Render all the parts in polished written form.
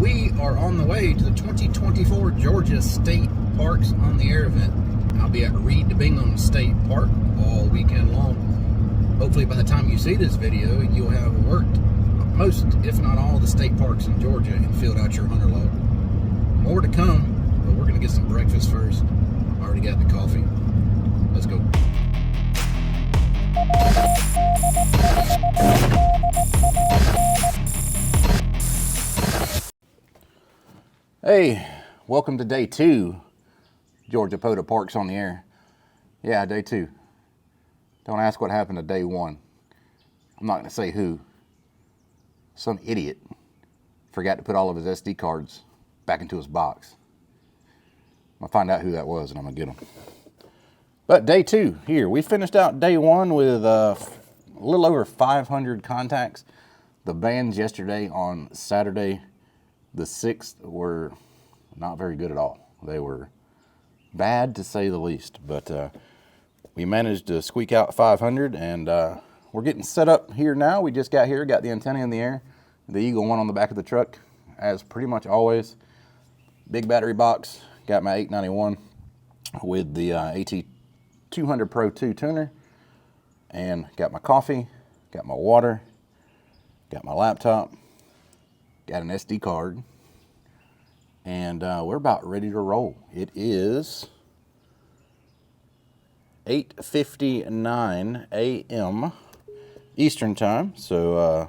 we are on the way to the 2024 Georgia State Parks on the Air event. I'll be at Bingham State Park all weekend long. Hopefully by the time you see this video, you'll have worked most, if not all, the state parks in Georgia and filled out your hunter log. More to come, but we're going to get some breakfast first. I already got the coffee. Let's go. Hey, welcome to day 2, Georgia POTA Parks on the Air. Yeah, day 2. Don't ask what happened to day 1. I'm not going to say who. Some idiot forgot to put all of his SD cards back into his box. I'll find out who that was and I'm going to get them. But day 2 here. We finished out day 1 with a little over 500 contacts. The bands yesterday on Saturday the 6th were not very good at all. They were bad to say the least, but we managed to squeak out 500 and we're getting set up here now. We just got here, got the antenna in the air, the Eagle one on the back of the truck, as pretty much always. Big battery box, got my 891 with the AT200 Pro 2 tuner, and got my coffee, got my water, got my laptop, got an SD card, and we're about ready to roll. It is 8:59 a.m. Eastern time, so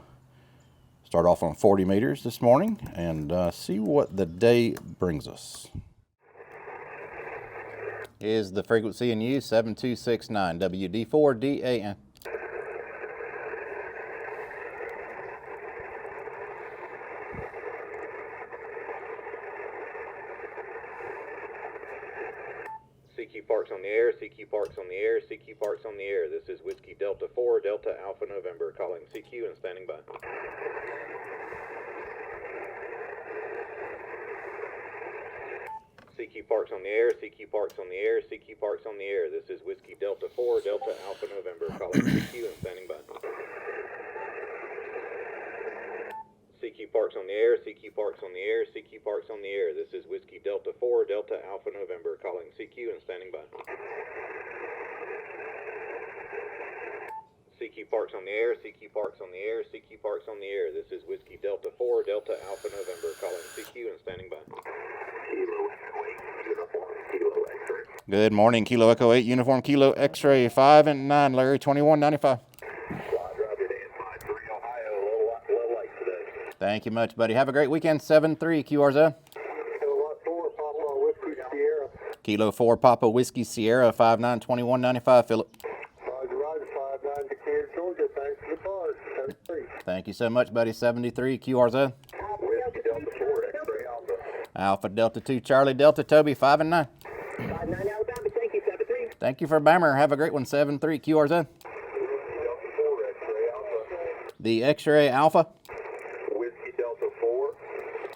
start off on 40 meters this morning and see what the day brings us. Is the frequency in use 7269 WD4DAN. CQ Parks on the air, CQ Parks on the air, CQ Parks on the air. This is Whiskey Delta 4, Delta Alpha November, calling CQ and standing by. CQ Parks on the air, CQ Parks on the air, CQ Parks on the air. This is Whiskey Delta 4, Delta Alpha November, calling CQ and standing by. CQ Parks on the air, CQ Parks on the air, CQ Parks on the air. This is Whiskey Delta 4, Delta Alpha November, calling CQ and standing by. CQ Parks on the air, CQ Parks on the air, CQ Parks on the air. This is Whiskey Delta 4, Delta Alpha November, calling CQ and standing by. Good morning, Kilo Echo 8, Uniform Kilo X-Ray 5 and 9, Larry 2195. Thank you much, buddy. Have a great weekend. 7-3 QRZ. Kilo 4 Papa Whiskey Sierra 592195. Philip. Thank you so much, buddy. 73 QRZ. Alpha Delta 2 Charlie Delta Toby 5 and 9. Thank you for Bammer. Have a great one. 7-3 QRZ. The X-Ray Alpha.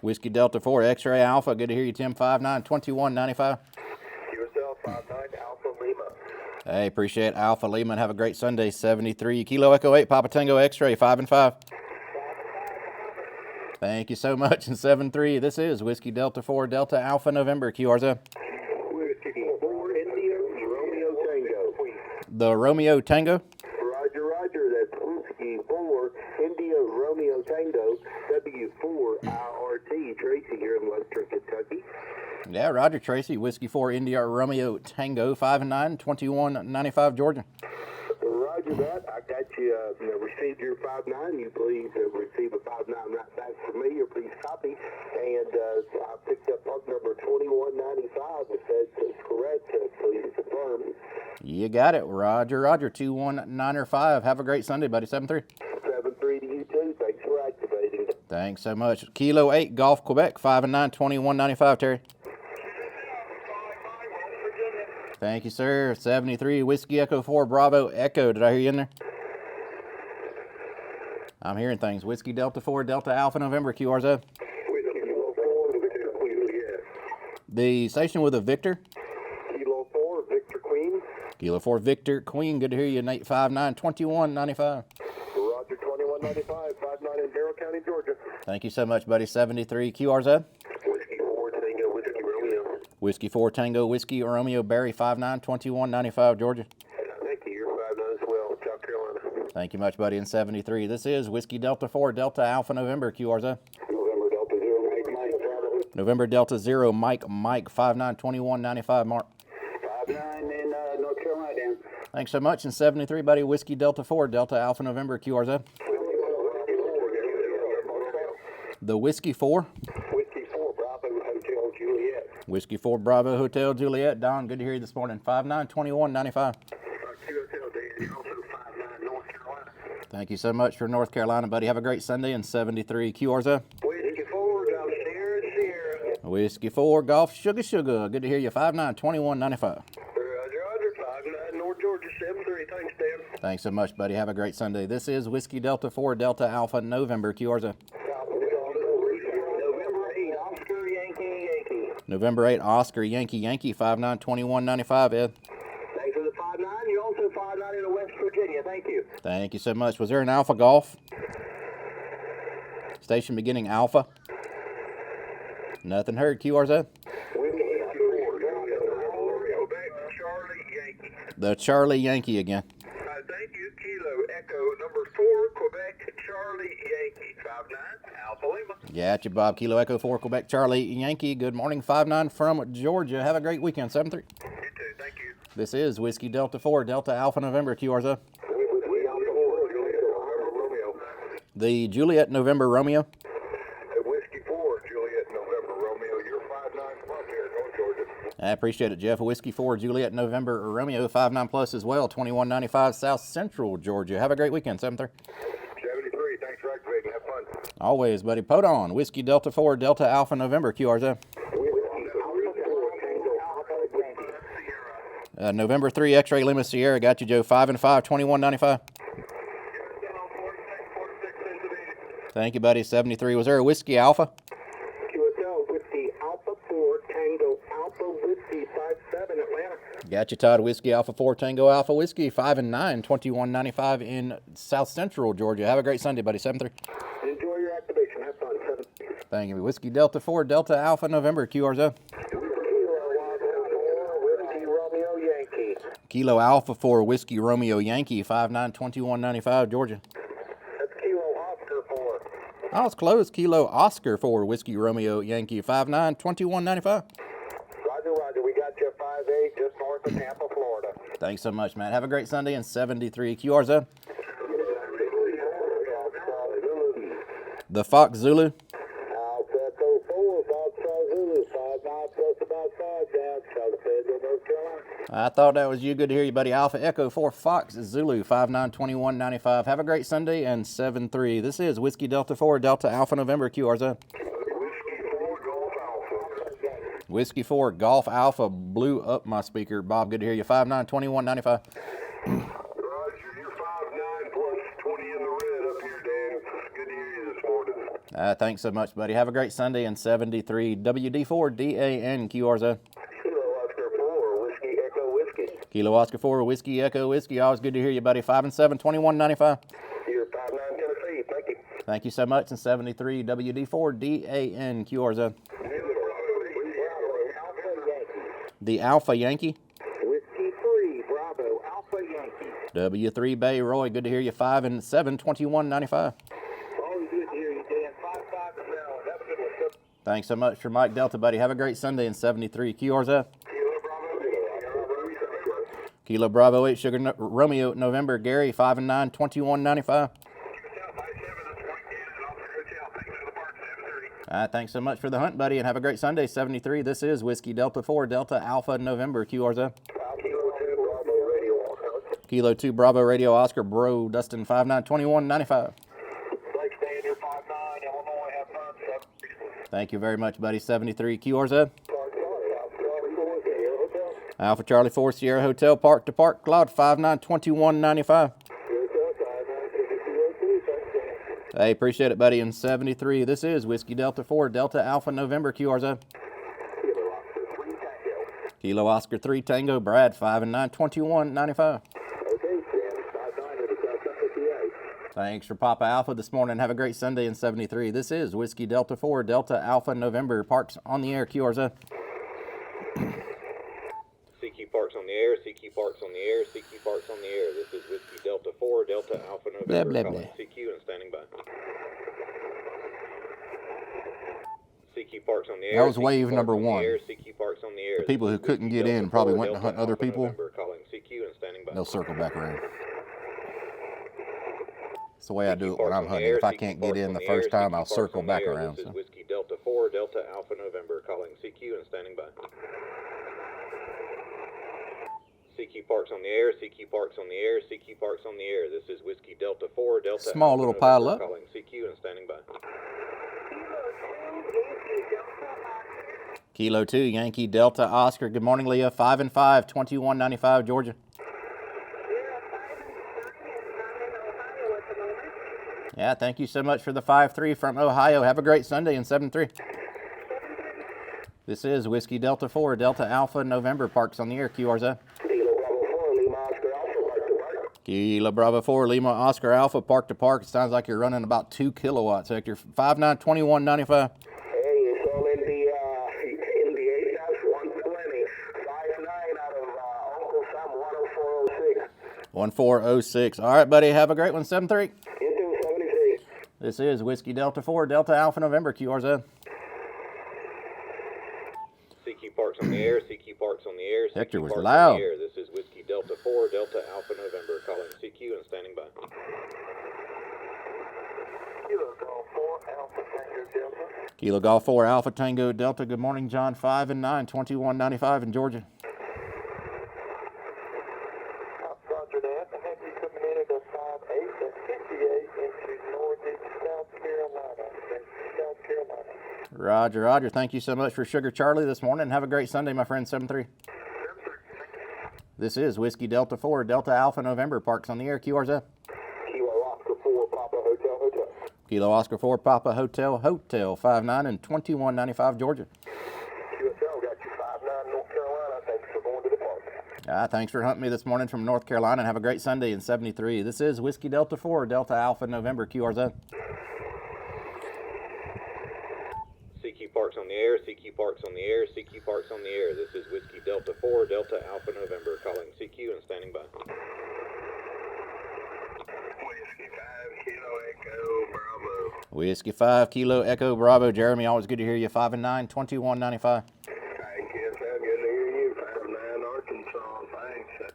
Whiskey Delta 4, X-Ray Alpha. Good to hear you, Tim. 592195. Yourself, 59 Alpha Lima. Hey, appreciate Alpha Lima. Have a great Sunday. 73 Kilo Echo 8, Papa Tango X-Ray 5 and 5. Thank you so much. And 7-3. This is Whiskey Delta 4, Delta Alpha November QRZ. Whiskey 4 India Romeo Tango. The Romeo Tango. Roger, roger. That's Whiskey 4 India Romeo Tango W4 IRT. Tracy here in Western Kentucky. Yeah, Roger, Tracy. Whiskey 4 India Romeo Tango 5 and 9, 2195 Georgia. Roger that. I got you, received your 5-9. You please receive a 5-9 right back from me, or please copy. And I picked up part number 2195. If that's correct, please confirm. You got it. Roger, Roger. 21905. Have a great Sunday, buddy. 7-3. 7-3 to you too. Thanks for activating. Thanks so much. Kilo 8 Golf Quebec 5 and 9, 2195 Terry. Thank you, sir. 73 Whiskey Echo 4 Bravo Echo. Did I hear you in there? I'm hearing things. Whiskey Delta 4 Delta Alpha November QRZ. The station with a Victor. Kilo 4 Victor Queen. Kilo 4 Victor Queen. Good to hear you. Nate 59 2195. Roger 2195 59 in Barrow County, Georgia. Thank you so much, buddy. 73 QRZ. Whiskey 4 Tango Whiskey Romeo. Whiskey 4 Tango Whiskey Romeo Barry 592195 Georgia. Thank you. You're 59 as well, South Carolina. Thank you much, buddy. In 73, this is Whiskey Delta 4 Delta Alpha November QRZ. November Delta 0 Mike Mike. November Delta 0 Mike 592195 Mark. 59 in North Carolina, Dan. Thanks so much. In 73, buddy. Whiskey Delta 4 Delta Alpha November QRZ. The Whiskey 4. Whiskey 4 Bravo Hotel Juliet. Whiskey 4 Bravo Hotel Juliet. Don, good to hear you this morning. 592195. QSL Daisy, also 59 North Carolina. Thank you so much for North Carolina, buddy. Have a great Sunday. In 73, QRZ. Whiskey 4 Golf Sierra. Whiskey 4 Golf Sugar. Good to hear you. 592195. Roger, 59 North Georgia 73. Thanks, Dan. Thanks so much, buddy. Have a great Sunday. This is Whiskey Delta 4 Delta Alpha November QRZ. November 8 Oscar Yankee 592195 Ed. Thanks for the 59. You're also 59 in West Virginia. Thank you. Thank you so much. Was there an Alpha Golf? Station beginning Alpha. Nothing heard. QRZ. The Charlie Yankee again. Thank you. Kilo Echo number 4 Quebec Charlie Yankee 59 Alpha Lima. Gotcha, Bob. Kilo Echo 4 Quebec Charlie Yankee. Good morning. 59 from Georgia. Have a great weekend. 73. You too. Thank you. This is Whiskey Delta 4 Delta Alpha November QRZ. The Juliet November Romeo. Whiskey 4 Juliet November Romeo. You're 59 plus here in North Georgia. I appreciate it, Jeff. Whiskey 4 Juliet November Romeo 59 plus as well. 2195 South Central Georgia. Have a great weekend. 73. 73. Thanks for activating. Have fun. Always, buddy. Podon. Whiskey Delta 4 Delta Alpha November QRZ. November 3 X-Ray Lima Sierra. Got you, Joe. 5 and 5 2195. Thank you, buddy. 73. Was there a Whiskey Alpha? QSL Whiskey Alpha 4 Tango Alpha Whiskey 57 Atlanta. Got you, Todd. Whiskey Alpha 4 Tango Alpha Whiskey 5 and 9 2195 in South Central Georgia. Have a great Sunday, buddy. 73. Enjoy your activation. Have fun. 7. Thank you. Whiskey Delta 4 Delta Alpha November QRZ. Whiskey Romeo Yankee. Kilo Alpha 4 Whiskey Romeo Yankee 592195 Georgia. That's Kilo Oscar 4. Oh, it's close. Kilo Oscar 4 Whiskey Romeo Yankee 592195. Roger. We got you 5'8", just north of Tampa, Florida. Thanks so much, Matt. Have a great Sunday. In 73 QRZ. The Fox Zulu. Alpha 4 Fox Zulu 59 plus about 5 down south of Fayetteville, North Carolina. I thought that was you. Good to hear you, buddy. Alpha Echo 4 Fox Zulu 592195. Have a great Sunday. And 73. This is Whiskey Delta 4 Delta Alpha November QRZ. Whiskey 4 Golf Alpha blew up my speaker. Bob, good to hear you. 592195. Roger, you're 5'9 plus 20 in the red up here, Dan. Good to hear you this morning. Thanks so much, buddy. Have a great Sunday. In 73 WD4 DAN QRZ. Kilo Oscar 4 Whiskey Echo Whiskey. Kilo Oscar 4 Whiskey Echo Whiskey. Always good to hear you, buddy. 5 and 7 2195. You're 5'9 Tennessee. Thank you. Thank you so much. In 73 WD4 DAN QRZ. The Alpha Yankee. Whiskey 3 Bravo Alpha Yankee. W3 Bay Roy, good to hear you. 5 and 7 2195. Always good to hear you, Dan. 5'5 and 7. Have a good one. Thanks so much for Mike Delta, buddy. Have a great Sunday. In 73 QRZ. Kilo Bravo 8 Sugar Romeo November Gary 5 and 9 2195. Thanks so much for the hunt, buddy, and have a great Sunday. 73. This is Whiskey Delta 4 Delta Alpha November QRZ. Kilo 2 Bravo Radio Oscar Bro Dustin 592195. Thanks, Dan. You're 5'9 Illinois. Have fun. 7. Thank you very much, buddy. 73 QRZ. Alpha Charlie 4 Sierra Hotel Park to Park Cloud 592195. Hey, appreciate it, buddy. In 73, this is Whiskey Delta 4 Delta Alpha November QRZ. Kilo Oscar 3 Tango Brad 5 and 9 2195. Thanks for Papa Alpha this morning. Have a great Sunday in 73. This is Whiskey Delta 4, Delta Alpha November. Parks on the air, QRZ. CQ Parks on the air, CQ Parks on the air, CQ Parks on the air. This is Whiskey Delta 4, Delta Alpha November. Blah, blah, calling blah. CQ and standing by. CQ Parks on the air. That was CQ wave Parks number on the one. air, CQ Parks on the air. The people This who is couldn't Whiskey get in Delta probably 4, went to hunt Delta other Alpha people. November, calling CQ and standing by. They'll circle back around. It's the way I do it when I'm hunting. If I can't get in the first time, I'll circle back around. This is So. Whiskey Delta 4, Delta Alpha November, calling CQ and standing by. CQ Parks on the air, CQ Parks on the air, CQ Parks on the air. This is Whiskey Delta 4, Delta Small Alpha little November, pile up. calling CQ and standing by. Kilo 2, Yankee Delta Oscar. Good morning, Leah. 5 and 5, 2195, Georgia. Yeah, thank you so much for the 5-3 from Ohio. Have a great Sunday in 7-3. This is Whiskey Delta 4, Delta Alpha November. Parks on the air, QRZ. Kilo Bravo 4, Lima Oscar Alpha, park to park. It sounds like you're running about 2 kilowatts, Hector. 5'9", 2195. Hey, it's all in the AS-120, 5'9" out of Uncle Sam 10406. 1406. All right, buddy. Have a great one. 7-3. You too, 73. This is Whiskey Delta 4, Delta Alpha November, QRZ. CQ Parks on the air, CQ Parks on the air, CQ Hector was Parks loud. on the air. This is Whiskey Delta 4, Delta Alpha November, calling CQ and standing by. Kilo Golf 4, Alpha Tango Delta. Kilo Golf 4, Alpha Tango Delta. Good morning, John. 5 and 9, 2195 in Georgia. Roger that. I have you coming in at a 5'8" and 58 into northeast South Carolina. South Carolina. Roger, Roger. Thank you so much for Sugar Charlie this morning. Have a great Sunday, my friend. 7-3. This is Whiskey Delta 4, Delta Alpha November. Parks on the air, QRZ. Kilo Oscar 4, Papa Hotel Hotel. Kilo Oscar 4, Papa Hotel Hotel. 5'9" and 2195, Georgia. QSL got you 5'9" North Carolina. Thanks for going to the park. Thanks for hunting me this morning from North Carolina, and have a great Sunday in 73. This is Whiskey Delta 4, Delta Alpha November, QRZ. CQ Parks on the air, CQ Parks on the air, CQ Parks on the air. This is Whiskey Delta 4, Delta Alpha November, calling CQ and standing by. Whiskey 5 Kilo Echo Bravo. Whiskey 5, Kilo Echo Bravo. Jeremy, always good to hear you. 5 and 9, 2195. Thank you. So good to hear you. 5'9" Arkansas. Thanks.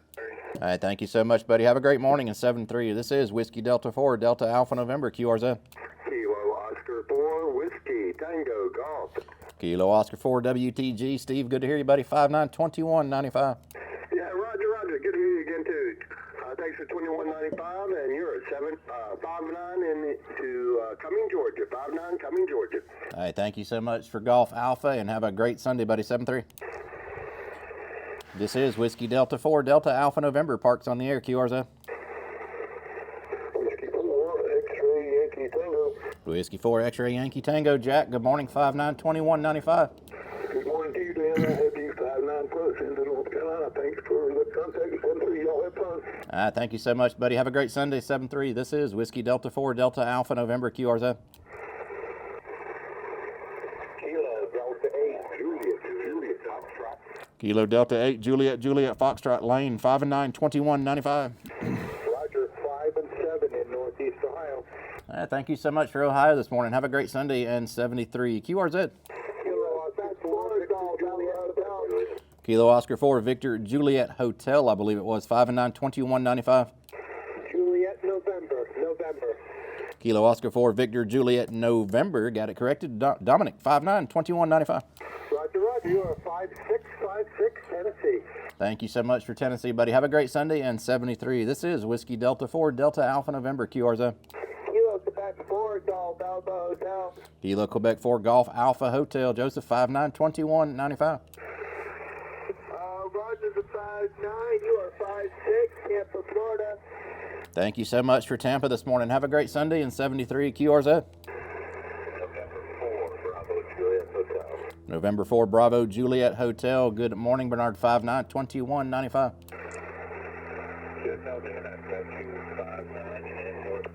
All right, thank you so much, buddy. Have a great morning in 7-3. This is Whiskey Delta 4, Delta Alpha November, QRZ. Kilo Oscar 4 Whiskey Tango Golf. Kilo Oscar 4, WTG. Steve, good to hear you, buddy. 5'9", 2195. Yeah, Roger. Good to hear you again, too. Thanks for 2195, and you're at 5'9" into Cumming, Georgia. 5'9" Cumming, Georgia. All right, thank you so much for Golf Alpha, and have a great Sunday, buddy. 7-3. This is Whiskey Delta 4, Delta Alpha November. Parks on the air, QRZ. Whiskey 4 X-Ray Yankee Tango. Whiskey 4, X-Ray Yankee Tango. Jack, good morning. 5'9", 2195. Good morning to you, Dan. I have you 5'9" plus into North Carolina. Thanks for the contact. 1-3. Y'all have fun. Thank you so much, buddy. Have a great Sunday. 7-3. This is Whiskey Delta 4, Delta Alpha November, QRZ. Kilo Delta 8 Juliet Foxtrot. Kilo Delta 8, Juliet Foxtrot Lane. 5 and 9, 2195. Roger. 5 and 7 in Northeast Ohio. Thank you so much for Ohio this morning. Have a great Sunday and 73. QRZ. Kilo Oscar 4, Victor Juliet Hotel, I believe it was. 5 and 9, 2195. Juliet November. Kilo Oscar 4, Victor Juliet November. Got it corrected. Dominic, 5'9", 2195. Roger. You are 5'6", Tennessee. Thank you so much for Tennessee, buddy. Have a great Sunday and 73. This is Whiskey Delta 4, Delta Alpha November, QRZ. Kilo Quebec 4 Golf Alpha Hotel. Kilo Quebec 4, Golf Alpha Hotel. Joseph, 5'9", 2195. Roger the 5'9". You are 5'6", Tampa, Florida. Thank you so much for Tampa this morning. Have a great Sunday in 73. QRZ. November 4, Bravo Juliet Hotel. Good morning, Bernard. 5'9", 2195.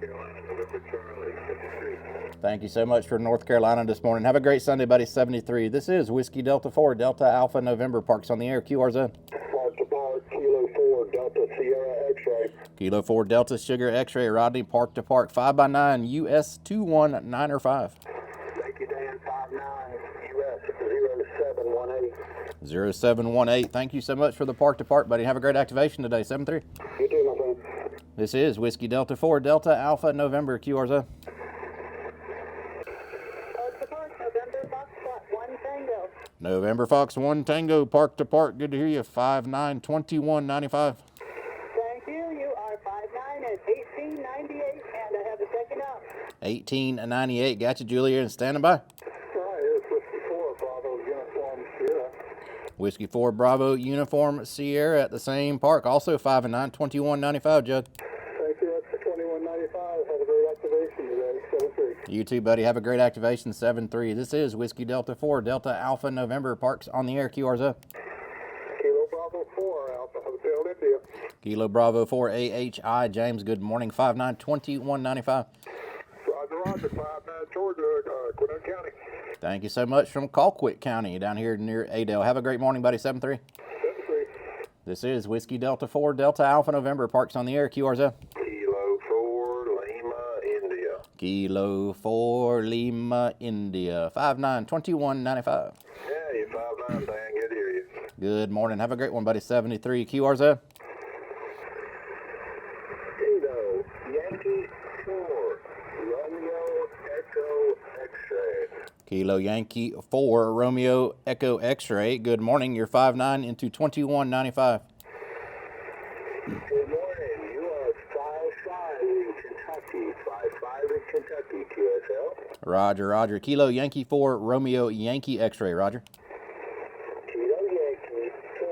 Carolina, November Charlie, 73. Thank you so much for North Carolina this morning. Have a great Sunday, buddy. 73. This is Whiskey Delta 4, Delta Alpha November. Parks on the air. QR zone. Park to Park, Kilo 4, Delta Sierra X-ray. Kilo 4 Delta Sugar X-ray. Rodney, Park to Park. 5x9 US-2195. Thank you, Dan. 59 US-0718. 0718. Thank you so much for the Park to Park, buddy. Have a great activation today. 73. You too, my friend. This is Whiskey Delta 4, Delta Alpha November. QR zone. November Foxtrot 1 Tango. November Fox 1 Tango. Park to Park. Good to hear you. 592195. Thank you. You are 5'9" at 1898, and I have the second up. 1898. Got you, Julia, and standing by. Hi, it's Whiskey 4, Bravo Uniform Sierra. Whiskey 4 Bravo Uniform Sierra at the same park. Also 5'9", 2195, Judd. Thank you, that's the 2195. Have a great activation today, 73. You too, buddy. Have a great activation, 7-3. This is Whiskey Delta 4, Delta Alpha November. Parks on the air. QR's up. Kilo Bravo 4, Alpha Hotel India. Kilo Bravo 4 AHI. James, good morning. 5'9", 2195. Roger, 59 Georgia, Quinton County. Thank you so much from Colquitt County down here near Adel. Have a great morning, buddy. 7-3. 73. This is Whiskey Delta 4, Delta Alpha November. Parks on the air. QR's up. Kilo 4, Lima, India. Kilo 4 Lima, India. 5'9", 2195. Yeah, you 59, Dan, good to hear you. Good morning. Have a great one, buddy. 73. QR's up. Kilo, Yankee 4, Romeo Echo X-ray. Kilo Yankee 4 Romeo Echo X-ray. Good morning. You're 5'9" into 2195. Good morning, you are 5'5" in Kentucky, 5'5" in Kentucky, QSL. Roger, Roger. Kilo Yankee 4 Romeo Yankee X-ray. Roger. Kilo Yankee 4,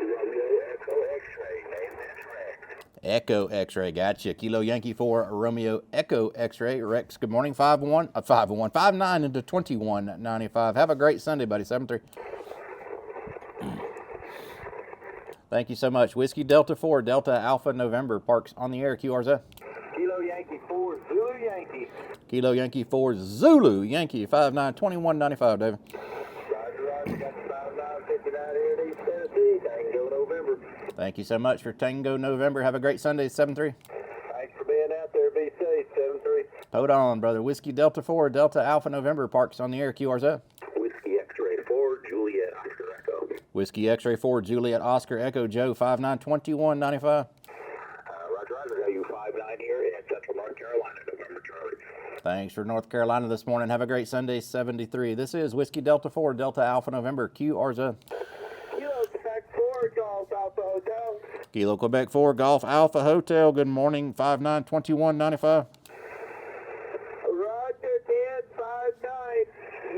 Romeo Echo X-ray, name and correct. Echo X-ray. Gotcha. Kilo Yankee 4 Romeo Echo X-ray. Rex, good morning. 5'9" into 2195. Have a great Sunday, buddy. 7-3. Thank you so much. Whiskey Delta 4, Delta Alpha November. Parks on the air. QR's up. Kilo Yankee 4, Zulu Yankee. Kilo Yankee 4 Zulu Yankee. 5'9", 2195, David. Roger, Roger, got the 5959 here in East Tennessee, Tango November. Thank you so much for Tango November. Have a great Sunday. 7-3. Thanks for being out there, be safe, 7-3. Hold on, brother. Whiskey Delta 4, Delta Alpha November. Parks on the air. QR's up. Whiskey X-ray 4, Juliet Oscar Echo. Whiskey X-ray 4 Juliet Oscar Echo Joe. 5'9", 2195. Roger, Roger, you 5'9" here in Central North Carolina, November Charlie. Thanks for North Carolina this morning. Have a great Sunday. 73. This is Whiskey Delta 4, Delta Alpha November. QR's up. Kilo Quebec 4 Golf Alpha Hotel. Kilo Quebec 4 Golf Alpha Hotel. Good morning. 5'9", 2195. Roger, Dan 5'9".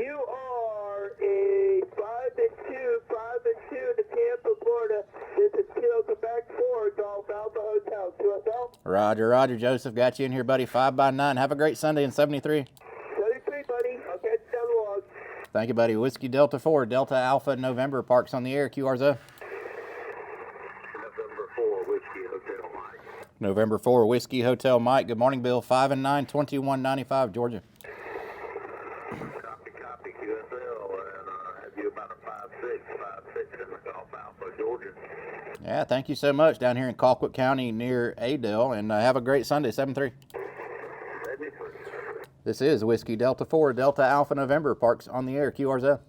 You are a 5'2" to Tampa, Florida. This is Kilo Quebec 4 Golf Alpha Hotel. QSL. Roger, Roger. Joseph, got you in here, buddy. 5x9. Have a great Sunday in 73. 73, buddy. I'll catch you down the log. Thank you, buddy. Whiskey Delta 4, Delta Alpha November. Parks on the air. QR's up. November 4, Whiskey Hotel Mike. November 4, Whiskey Hotel Mike. Good morning, Bill. 5'9", 2195, Georgia. Copy, QSL, and have you about a 5'6" in the Golf Alpha, Georgia. Yeah, thank you so much down here in Colquitt County near Adel, and have a great Sunday. 7-3. This is Whiskey Delta 4, Delta Alpha November. Parks on the air. QR's up.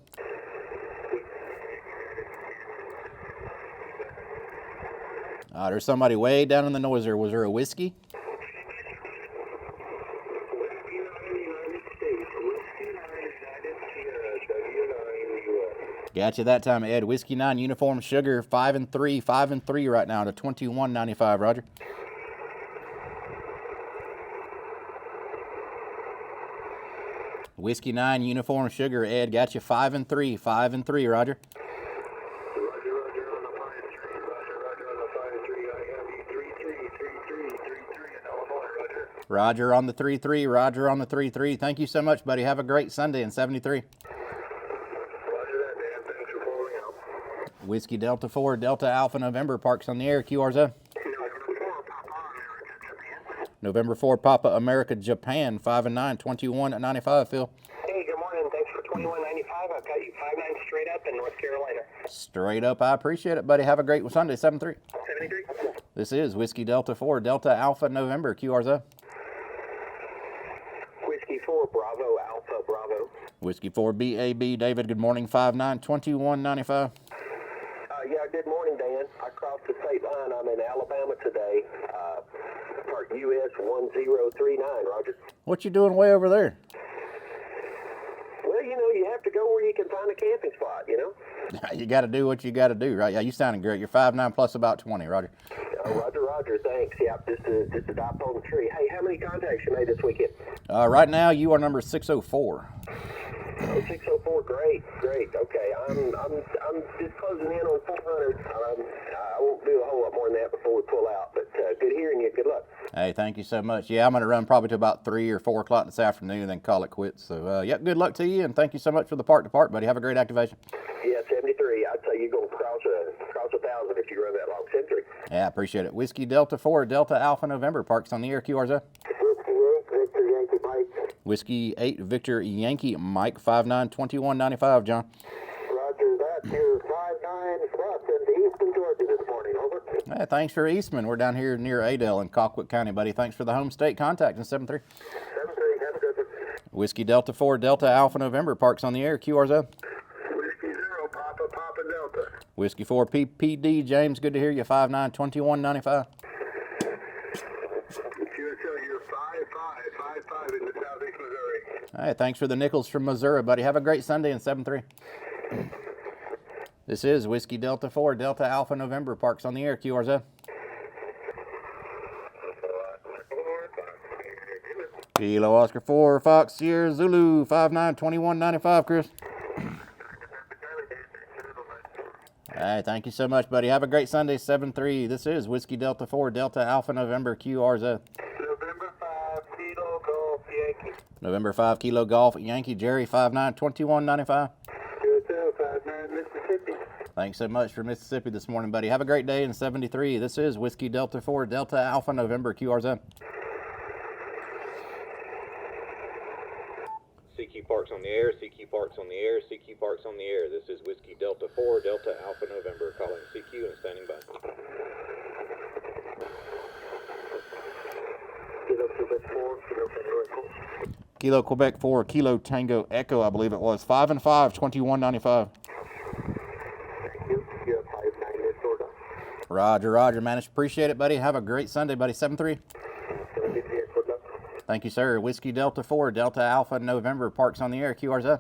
There's somebody way down in the noiser. Was there a whiskey? Got you that time, Ed. Whiskey 9 Uniform Sugar 5-3 right now to 2195. Roger. Whiskey 9 Uniform Sugar, Ed. Got you 5-3. Roger. Roger on the 3-3. Roger on the 3-3. Thank you so much, buddy. Have a great Sunday in 73. Whiskey Delta 4, Delta Alpha November. Parks on the air. QR's up. November 4, Papa America, Japan, 5 and 9, 2195, Phil. Hey, good morning. Thanks for 2195. I've got you 59 straight up in North Carolina. Straight up, I appreciate it, buddy. Have a great Sunday, 7-3. 73. This is Whiskey Delta 4, Delta Alpha November, QRZ. Whiskey 4, Bravo, Alpha, Bravo. Whiskey 4, BAB, David, good morning, 5-9, 2195. Yeah, good morning, Dan. I crossed the state line. I'm in Alabama today. Park US-1039, Roger. What you doing way over there? Well, you know, you have to go where you can find a camping spot, you know? You got to do what you got to do, right? Yeah, you sounding great. You're 5'9" plus about 20, Roger. Roger, thanks. Yeah, just a dot on the tree. Hey, how many contacts you made this weekend? Right now, you are number 604. Oh, 604, great. Okay, I'm just closing in on 400. I won't do a whole lot more than that before we pull out, but good hearing you. Good luck. Hey, thank you so much. Yeah, I'm going to run probably to about 3 or 4 o'clock this afternoon and then call it quits. So, yep, good luck to you, and thank you so much for the park-to-park, buddy. Have a great activation. Yeah, 73. I'd say you're going to cross 1,000 if you run that long. 73. Yeah, I appreciate it. Whiskey Delta 4, Delta Alpha November, Parks on the air, QRZ. Victor Yankee Mike. Whiskey 8, Victor Yankee Mike, 5'9", 2195, John. Roger that. You're 5'9", crossing Eastern Georgia this morning. Over. Hey, thanks for Eastman. We're down here near Adel in Colquitt County, buddy. Thanks for the home state contact in 7-3. 73. Have a good one. Whiskey Delta 4, Delta Alpha November, Parks on the air, QRZ. Whiskey 0, Papa Delta. Whiskey 4, PPD, James, good to hear you, 5'9", 2195. You're 5'5" in the southeast Missouri. Hey, thanks for the nickels from Missouri, buddy. Have a great Sunday in 7-3. This is Whiskey Delta 4, Delta Alpha November, Parks on the air, QRZ. Kilo Oscar 4, Fox Sierra Zulu, 5'9", 2195, Chris. Hey, thank you so much, buddy. Have a great Sunday, 7-3. This is Whiskey Delta 4, Delta Alpha November, QRZ. November 5, Kilo Golf Yankee. November 5, Kilo Golf Yankee, Jerry, 5'9", 2195. USA 59 Mississippi. Thanks so much for Mississippi this morning, buddy. Have a great day in 73. This is Whiskey Delta 4, Delta Alpha November, QRZ. CQ Parks on the air, CQ Parks on the air, CQ Parks on the air. This is Whiskey Delta 4, Delta Alpha November, calling CQ and standing by. Kilo Quebec 4, Kilo Tango Echo, I believe it was. 5'5", 2195. Roger, man. Appreciate it, buddy. Have a great Sunday, buddy. 7-3. Thank you, sir. Whiskey Delta 4, Delta Alpha November, Parks on the air, QRZ.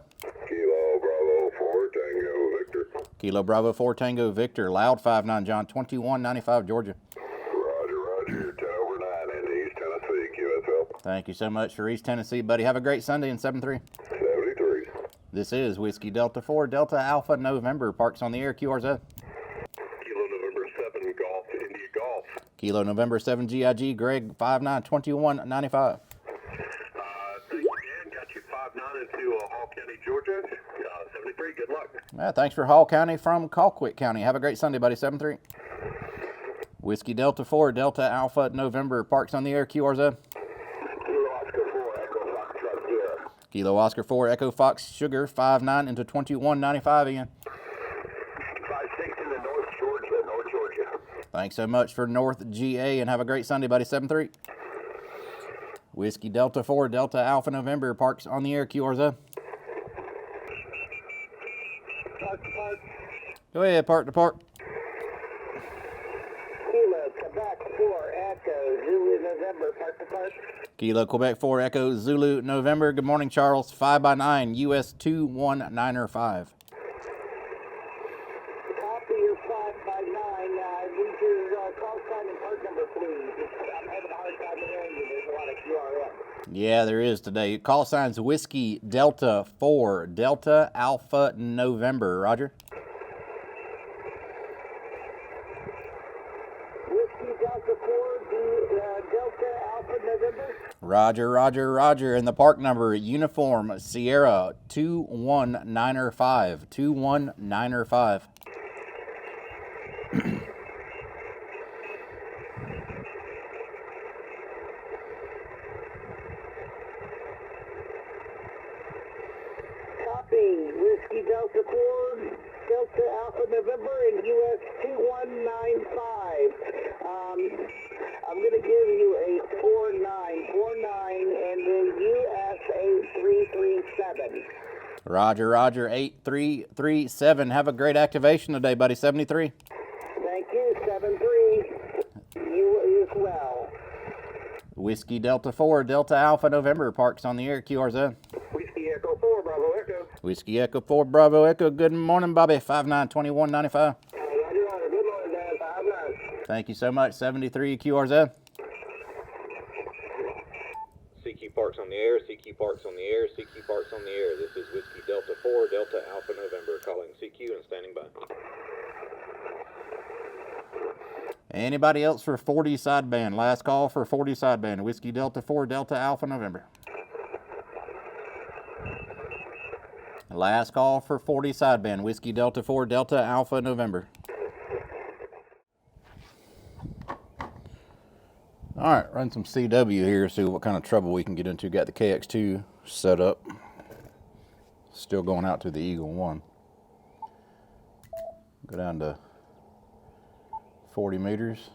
Kilo Bravo 4 Tango Victor. Kilo Bravo 4 Tango Victor, Loud 5'9", John, 2195, Georgia. Roger, 10 over 9 into East Tennessee, QSL. Thank you so much for East Tennessee, buddy. Have a great Sunday in 7-3. 73. This is Whiskey Delta 4, Delta Alpha November, Parks on the air, QRZ. Kilo November 7 Golf India Golf. Kilo November 7 GIG, Greg, 5'9", 2195. Thank you, Dan. Got you 5'9" into Hall County, Georgia. 73. Good luck. Yeah, thanks for Hall County from Colquitt County. Have a great Sunday, buddy. 7-3. Whiskey Delta 4, Delta Alpha November, Parks on the air, QRZ. Kilo Oscar 4 Echo Fox Sierra. Kilo Oscar 4, Echo Fox Sugar, 5'9" into 2195, Ian. 5'6" in the North Georgia. Thanks so much for North GA, and have a great Sunday, buddy. 7-3. Whiskey Delta 4, Delta Alpha November, Parks on the air, QRZ. Go ahead, park to park. Kilo Quebec 4 Echo Zulu November Park to Park. Kilo Quebec 4, Echo Zulu November. Good morning, Charles. 5x9, US-2195. Copy your 5x9. Need your call sign and part number, please. I'm having a hard time hearing you. There's a lot of QRF. Yeah, there is today. Call signs Whiskey Delta 4, Delta Alpha November. Roger. Whiskey Delta 4, Delta Alpha November. Roger. And the park number, Uniform Sierra 21905. 21905. Roger, Roger, 8337. Have a great activation today, buddy. 73. Thank you, 7-3. You as well. Whiskey Delta 4, Delta Alpha November, Parks on the air, QRZ. Whiskey Echo 4, Bravo Echo. Whiskey Echo 4, Bravo Echo. Good morning, Bobby. 592195. Roger, Roger. Good morning, Dan. 5-9. Thank you so much. 73 QRZ. CQ Parks on the air, CQ Parks on the air, CQ Parks on the air. This is Whiskey Delta 4, Delta Alpha November, calling CQ and standing by. Anybody else for 40 sideband? Last call for 40 sideband. Whiskey Delta 4, Delta Alpha November. Last call for 40 sideband. Whiskey Delta 4, Delta Alpha November. All right, run some CW here, see what kind of trouble we can get into. Got the KX2 set up. Still going out to the Eagle 1. Go down to 40 meters.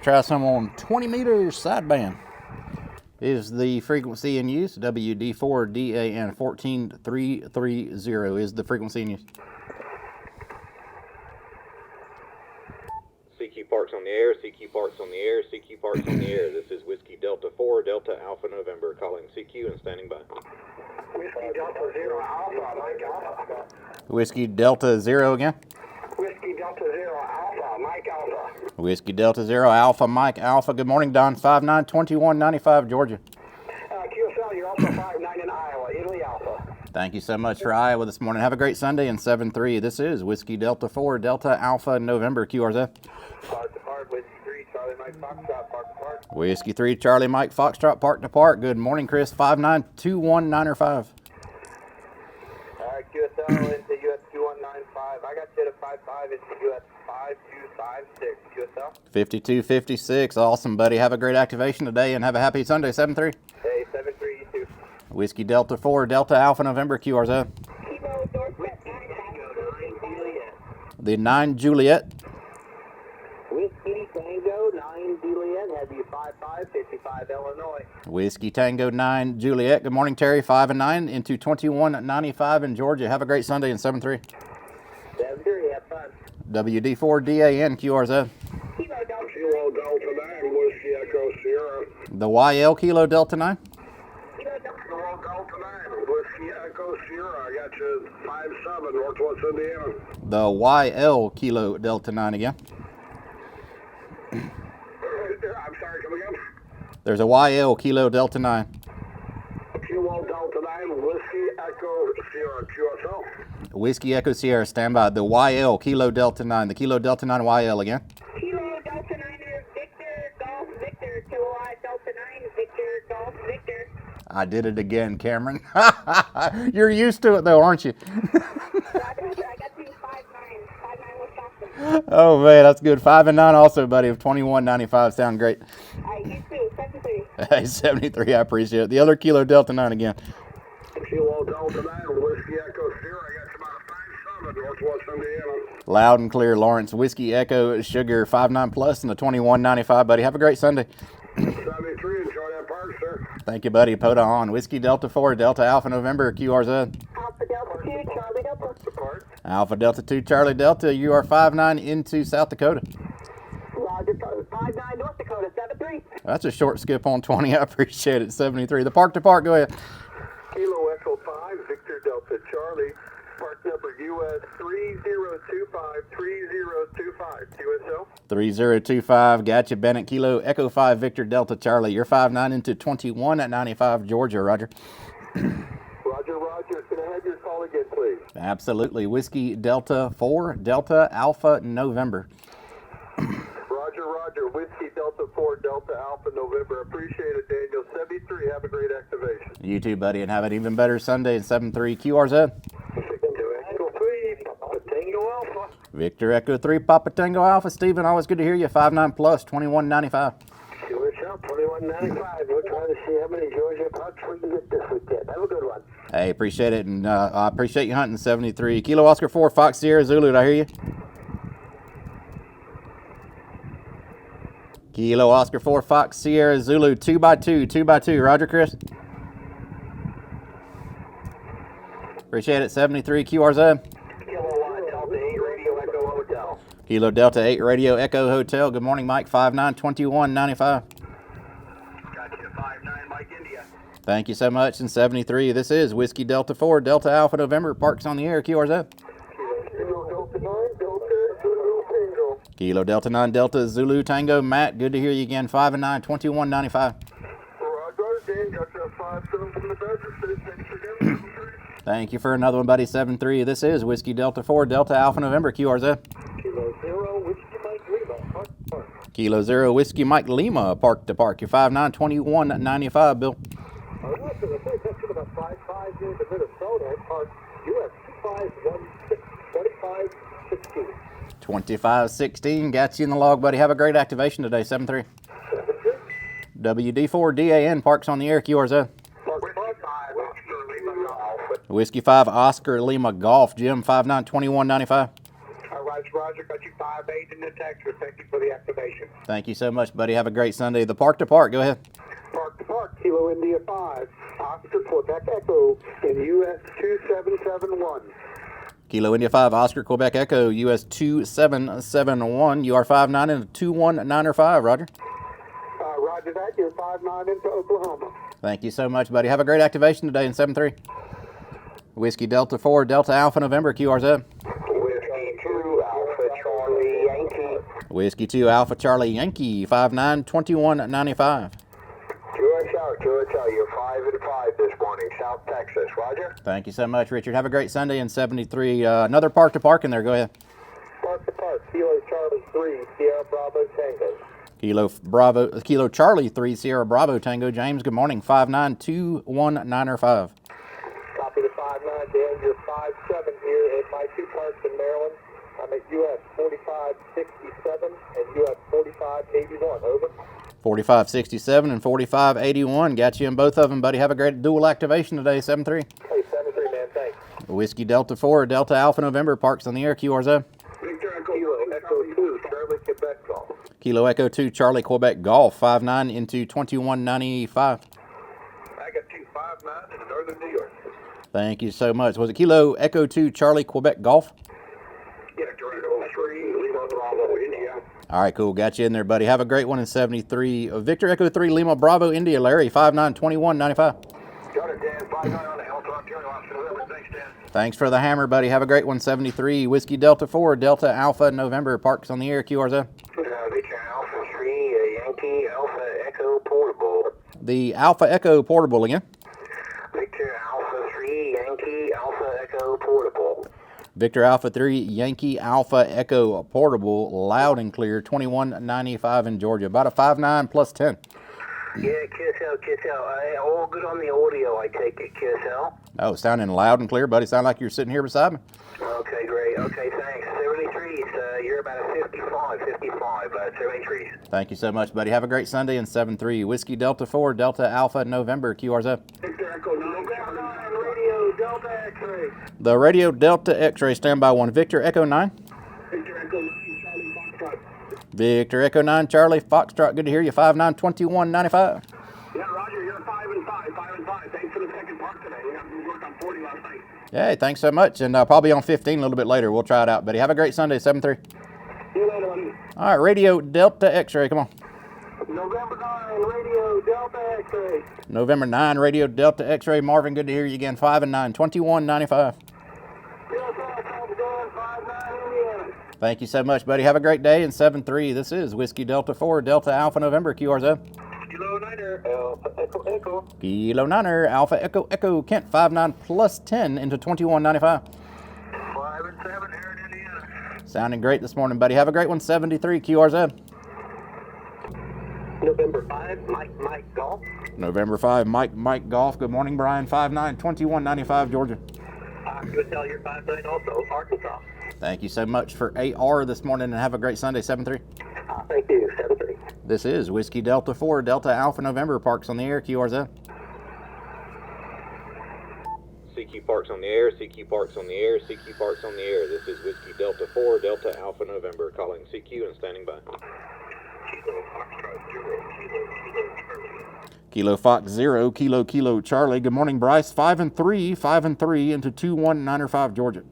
try some on 20 meters sideband. Is the frequency in use. WD4DAN 14330 is the frequency in use. CQ Parks on the air, CQ Parks on the air, CQ Parks on the air. This is Whiskey Delta 4, Delta Alpha November, calling CQ and standing by. Whiskey Delta 0 Alpha, Mike Alpha. Whiskey Delta 0 again. Whiskey Delta 0 Alpha, Mike Alpha. Whiskey Delta 0 Alpha Mike Alpha. Good morning, Don. 592195 Georgia. QSL, you're also 5-9 in Iowa, Italy Alpha. Thank you so much for Iowa this morning. Have a great Sunday in 7-3. This is Whiskey Delta 4 Delta Alpha November QRZ. Park to Park, Whiskey 3, Charlie Mike Foxtrot, Park to Park. Whiskey 3 Charlie Mike Foxtrot Park to Park. Good morning, Chris. 5921905. QSL into US-2195. I got you to 55 into US-5256. QSL. 5256. Awesome, buddy. Have a great activation today and have a happy Sunday. 7-3. Hey, 7-3, you too. Whiskey Delta 4 Delta Alpha November QRZ. Kilo Dorset 9 The 9 Juliet. Whiskey Tango 9 Juliet, have you 5555 Illinois. Whiskey Tango 9 Juliet. Good morning, Terry. 5 and 9 into 2195 in Georgia. Have a great Sunday in 7-3. 7-3, have fun. WD4DAN QRZ. Kilo Delta Kilo Delta 9, Whiskey Echo Sierra. The YL Kilo Delta 9. Kilo Delta Kilo Delta 9, Whiskey Echo Sierra. I got you 57, Northwest Indiana. The YL Kilo Delta 9 again. I'm sorry, come again? There's a YL Kilo Delta 9. Kilo Delta 9, Whiskey Echo Sierra, QSL. Whiskey Echo Sierra, standby. The YL Kilo Delta 9. The Kilo Delta 9 YL again. Kilo Delta 9 is Victor Golf Victor. Kilowatt Delta 9 Victor Golf Victor. I did it again, Cameron. You're used to it though, aren't you? I got you 5-9. 5-9 Wisconsin. Oh man, that's good. 5 and 9 also, buddy, of 2195. Sound great. You too. 73. Hey, 73, I appreciate it. The other Kilo Delta 9 again. Kilo Delta 9, Whiskey Echo Sierra. I got you about 57, Northwest Indiana. Loud and clear, Lawrence. Whiskey Echo Sugar 59 plus in the 2195, buddy. Have a great Sunday. 73, enjoy that park, sir. Thank you, buddy. POTA on. Whiskey Delta 4 Delta Alpha November QRZ. Alpha Delta 2 Charlie Delta. Alpha Delta 2 Charlie Delta. You are 5-9 into South Dakota. Roger 5-9 North Dakota. 7-3. That's a short skip on 20. I appreciate it. 73. The Park to Park. Go ahead. Kilo Echo 5, Victor Delta Charlie. Park number US-3025-3025. QSL. 3025. Gotcha. Bennett Kilo Echo 5 Victor Delta Charlie. You're 5-9 into 2195 Georgia. Roger. Roger, Roger. Can I have your call again, please? Absolutely. Whiskey Delta 4 Delta Alpha November. Roger, Roger. Whiskey Delta 4, Delta Alpha November. Appreciate it, Daniel. 73. Have a great activation. You too, buddy, and have an even better Sunday in 7-3 QRZ. Echo 3, Papa Tango Alpha. Victor Echo 3 Papa Tango Alpha. Stephen, always good to hear you. 5-9 plus 2195. QSL 2195. We're trying to see how many Georgia pucks we can get this weekend. Have a good one. Hey, appreciate it, and I appreciate you hunting 73. Kilo Oscar 4 Fox Sierra Zulu. Did I hear you? Kilo Oscar 4 Fox Sierra Zulu 2x2. 2x2. Roger, Chris. Appreciate it. 73 QRZ. Kilowatt Delta 8 Radio Echo Hotel. Kilo Delta 8 Radio Echo Hotel. Good morning, Mike. 5-9 2195. Got you 5-9, Mike India. Thank you so much. In 73, this is Whiskey Delta 4 Delta Alpha November. Parks on the air. QRZ. Kilo Delta 9, Delta Zulu Tango. Kilo Delta 9 Delta Zulu Tango. Matt, good to hear you again. 5-9 2195. Roger, Dan, got you 5-7 from the Badger State. Thanks again. Thank you for another one, buddy. 7-3. This is Whiskey Delta 4 Delta Alpha November. QRZ. Kilo 0, Whiskey Mike Lima, Park to Park. Kilo 0 Whiskey Mike Lima. Park to Park. You're 5-9 2195, Bill. I was going to say, that's about 5-5 here to Minnesota. Park US-2516. 2516. Got you in the log, buddy. Have a great activation today. 7-3. WD4DAN. Parks on the air. QRZ. Whiskey 5, Oscar Lima Golf. Whiskey 5 Oscar Lima Golf. Jim 5-9 2195. Roger, Roger. Got you 5-8 in the Texas. Thank you for the activation. Thank you so much, buddy. Have a great Sunday. The Park to Park, go ahead. Park to Park, Kilo India 5, Oscar Quebec Echo in US-2771. Kilo India 5, Oscar Quebec Echo, US-2771. You are 5-9 into 21905, Roger. Roger that. You're 5-9 into Oklahoma. Thank you so much, buddy. Have a great activation today in 7-3. Whiskey Delta 4, Delta Alpha November, QRZ. Whiskey 2, Alpha Charlie Yankee. Whiskey 2, Alpha Charlie Yankee, 5-9-2195. QSL, you're 5-5 this morning, South Texas. Roger. Thank you so much, Richard. Have a great Sunday in 73. Another Park to Park in there. Go ahead. Park to Park, Kilo Charlie 3, Sierra Bravo Tango. Kilo Charlie 3, Sierra Bravo Tango. James, good morning. 5-9-2195. Copy the 5-9, Dan. You're 5-7 here at my 2 parks in Maryland. I'm at US 4567 and US 4581. Over. 4567 and 4581. Got you in both of them, buddy. Have a great dual activation today, 7-3. Hey, 7-3, man. Thanks. Whiskey Delta 4, Delta Alpha November, Parks on the air, QRZ. Victor Kilo Echo 2, Charlie Quebec Golf. Kilo Echo 2, Charlie Quebec Golf, 5-9 into 2195. I got 2-5-9 in Northern New York. Thank you so much. Was it Kilo Echo 2, Charlie Quebec Golf? Yeah, Toronto 3, Lima Bravo, India. All right, cool. Got you in there, buddy. Have a great one in 73. Victor Echo 3, Lima Bravo, India, Larry, 5-9-2195. Got it, Dan. 5-9 on the Hilltop, Charlie November. Thanks, Dan. Thanks for the hammer, buddy. Have a great one, 73. Whiskey Delta 4, Delta Alpha November, Parks on the air, QRZ. Victor Alpha 3, Yankee Alpha Echo Portable. The Alpha Echo Portable again. Victor Alpha 3, Yankee Alpha Echo Portable. Victor Alpha 3, Yankee Alpha Echo Portable, loud and clear, 2195 in Georgia. About a 5-9 plus 10. Yeah, QSL. All good on the audio, I take it, QSL. Oh, sounding loud and clear, buddy. Sound like you're sitting here beside me. Okay, great. Okay, thanks. 73s, you're about a 55, 73s. Thank you so much, buddy. Have a great Sunday in 7-3. Whiskey Delta 4, Delta Alpha November, QRZ. Victor Echo 9, Radio Delta X-ray. The Radio Delta X-ray, standby 1. Victor Echo 9. Victor Echo 9, Charlie Foxtrot. Victor Echo 9, Charlie Foxtrot. Good to hear you. 5-9-2195. Yeah, Roger, you're 5-5. Thanks for the second part today. We got to work on 40 last night. Hey, thanks so much. And probably on 15 a little bit later. We'll try it out, buddy. Have a great Sunday, 7-3. See you later, buddy. All right, Radio Delta X-ray. Come on. November 9, Radio Delta X-ray. November 9, Radio Delta X-ray. Marvin, good to hear you again. 5-9-2195. Thank you so much, buddy. Have a great day in 7-3. This is Whiskey Delta 4, Delta Alpha November, QRZ. Kilo Niner, Alpha Echo Echo. Kilo Niner, Alpha Echo Echo, Kent, 5-9 plus 10 into 2195. 5-7 here in Indiana. Sounding great this morning, buddy. Have a great one, 73, QRZ. November 5, Mike Golf. November 5, Mike Golf. Good morning, Brian. 5-9, 2195, Georgia. Good tell you're 5-9 also, Arkansas. Thank you so much for AR this morning, and have a great Sunday, 7-3. Thank you, 7-3. This is Whiskey Delta 4, Delta Alpha November, Parks on the air, QRZ. CQ Parks on the air, CQ Parks on the air, CQ Parks on the air. This is Whiskey Delta 4, Delta Alpha November, calling CQ and standing by. Kilo Foxtrot 0, Kilo Charlie. Kilo Fox 0, Kilo Charlie. Good morning, Bryce. 5-3 into 2195, Georgia.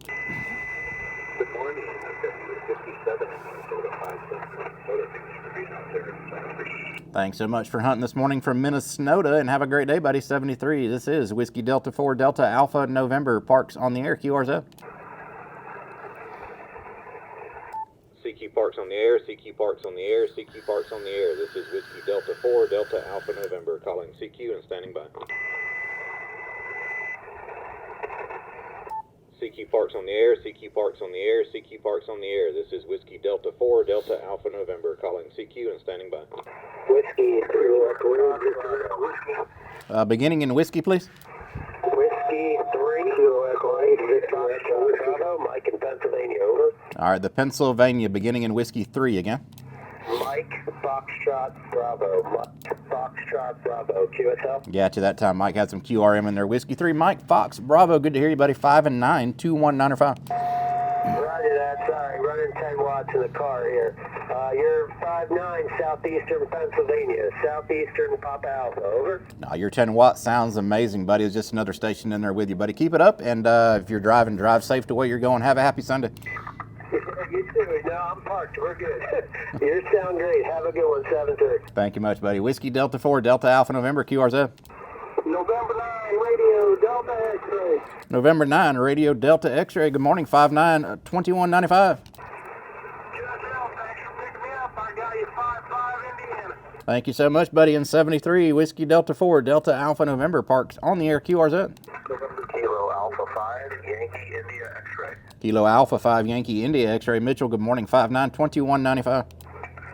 Good morning. I've got 57 in Minnesota, 5-7. Thanks so much for hunting this morning from Minnesota, and have a great day, buddy. 73. This is Whiskey Delta 4, Delta Alpha November, Parks on the air, QRZ. CQ Parks on the air, CQ Parks on the air, CQ Parks on the air. This is Whiskey Delta 4, Delta Alpha November, calling CQ and standing by. CQ Parks on the air, CQ Parks on the air, CQ Parks on the air. This is Whiskey Delta 4, Delta Alpha November, calling CQ and standing by. Whiskey 3, Beginning in whiskey, please. Whiskey 3, Victor Echo Bravo, Mike in Pennsylvania, over. All right, the Pennsylvania, beginning in whiskey 3 again. Mike Foxtrot Bravo, QSL. Gotcha that time. Mike had some QRM in there. Whiskey 3, Mike Fox Bravo. Good to hear you, buddy. 5-9, 2195. Roger that. Sorry, running 10 watts in the car here. You're 59 southeastern Pennsylvania, southeastern Papa Alpha. Over. Now, your 10 watt sounds amazing, buddy. It's just another station in there with you, buddy. Keep it up, and if you're driving, drive safe to where you're going. Have a happy Sunday. You too. No, I'm parked. We're good. You sound great. Have a good one, 7-3. Thank you much, buddy. Whiskey Delta 4, Delta Alpha November, QRZ. November 9, radio, Delta X-ray. November 9, Radio Delta X-ray. Good morning, 592195. Thanks for picking me up. I got you 5-5 Indiana. Thank you so much, buddy. In 73, Whiskey Delta 4, Delta Alpha November, Parks on the air, QRZ. November Kilo Alpha 5, Yankee India X-ray. Kilo Alpha 5, Yankee India X-ray. Mitchell, good morning, 592195.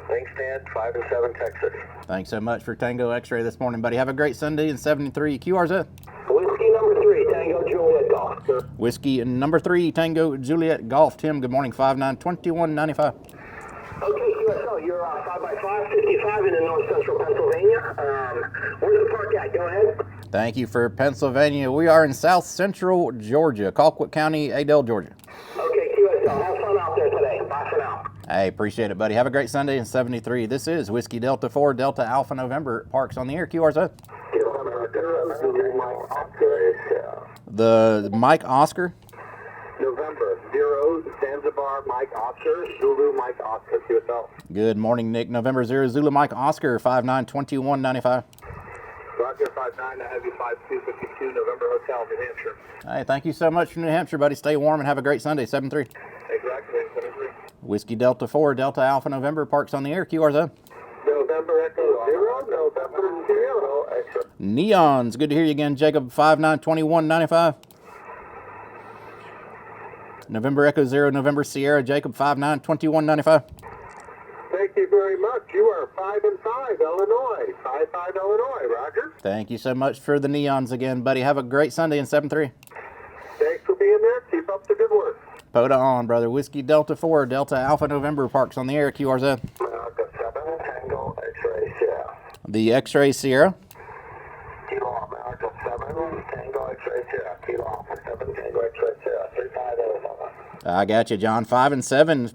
Thanks, Dan. 5 and 7, Texas. Thanks so much for Tango X-ray this morning, buddy. Have a great Sunday. In 73, QRZ. Whiskey number 3, Tango Juliet Golf. Whiskey number 3, Tango Juliet Golf. Tim, good morning, 592195. Okay, QSL, you're 5x5, 55 in the north central Pennsylvania. Where's the park at? Go ahead. Thank you for Pennsylvania. We are in south central Georgia, Colquitt County, Adel, Georgia. Okay, QSL, have fun out there today. Bye for now. Hey, appreciate it, buddy. Have a great Sunday. In 73, this is Whiskey Delta 4, Delta Alpha November, Parks on the air, QRZ. The Mike Oscar. November 0, Zanzibar Mike Oscar, Zulu Mike Oscar, QSL. Good morning, Nick. November 0, Zulu Mike Oscar, 592195. Roger 59, I have you 5252, November Hotel, New Hampshire. Hey, thank you so much from New Hampshire, buddy. Stay warm and have a great Sunday. 73. Exactly, 73. Whiskey Delta 4, Delta Alpha November, Parks on the air, QRZ. November Echo 0, November 0, extra. Neons, good to hear you again, Jacob, 592195. November Echo 0, November Sierra, Jacob, 592195. Thank you very much. You are 5 and 5, Illinois. 5-5 Illinois, Roger. Thank you so much for the Neons again, buddy. Have a great Sunday in 73. Thanks for being there. Keep up the good work. POTA on, brother. Whiskey Delta 4, Delta Alpha November, Parks on the air, QRZ. America 7, Tango X-ray Sierra. The X-Ray Sierra. Kilo America 7, Tango X-ray Sierra. Kilo Alpha 7, Tango X-ray Sierra. 350. I got you, John. 5 and 7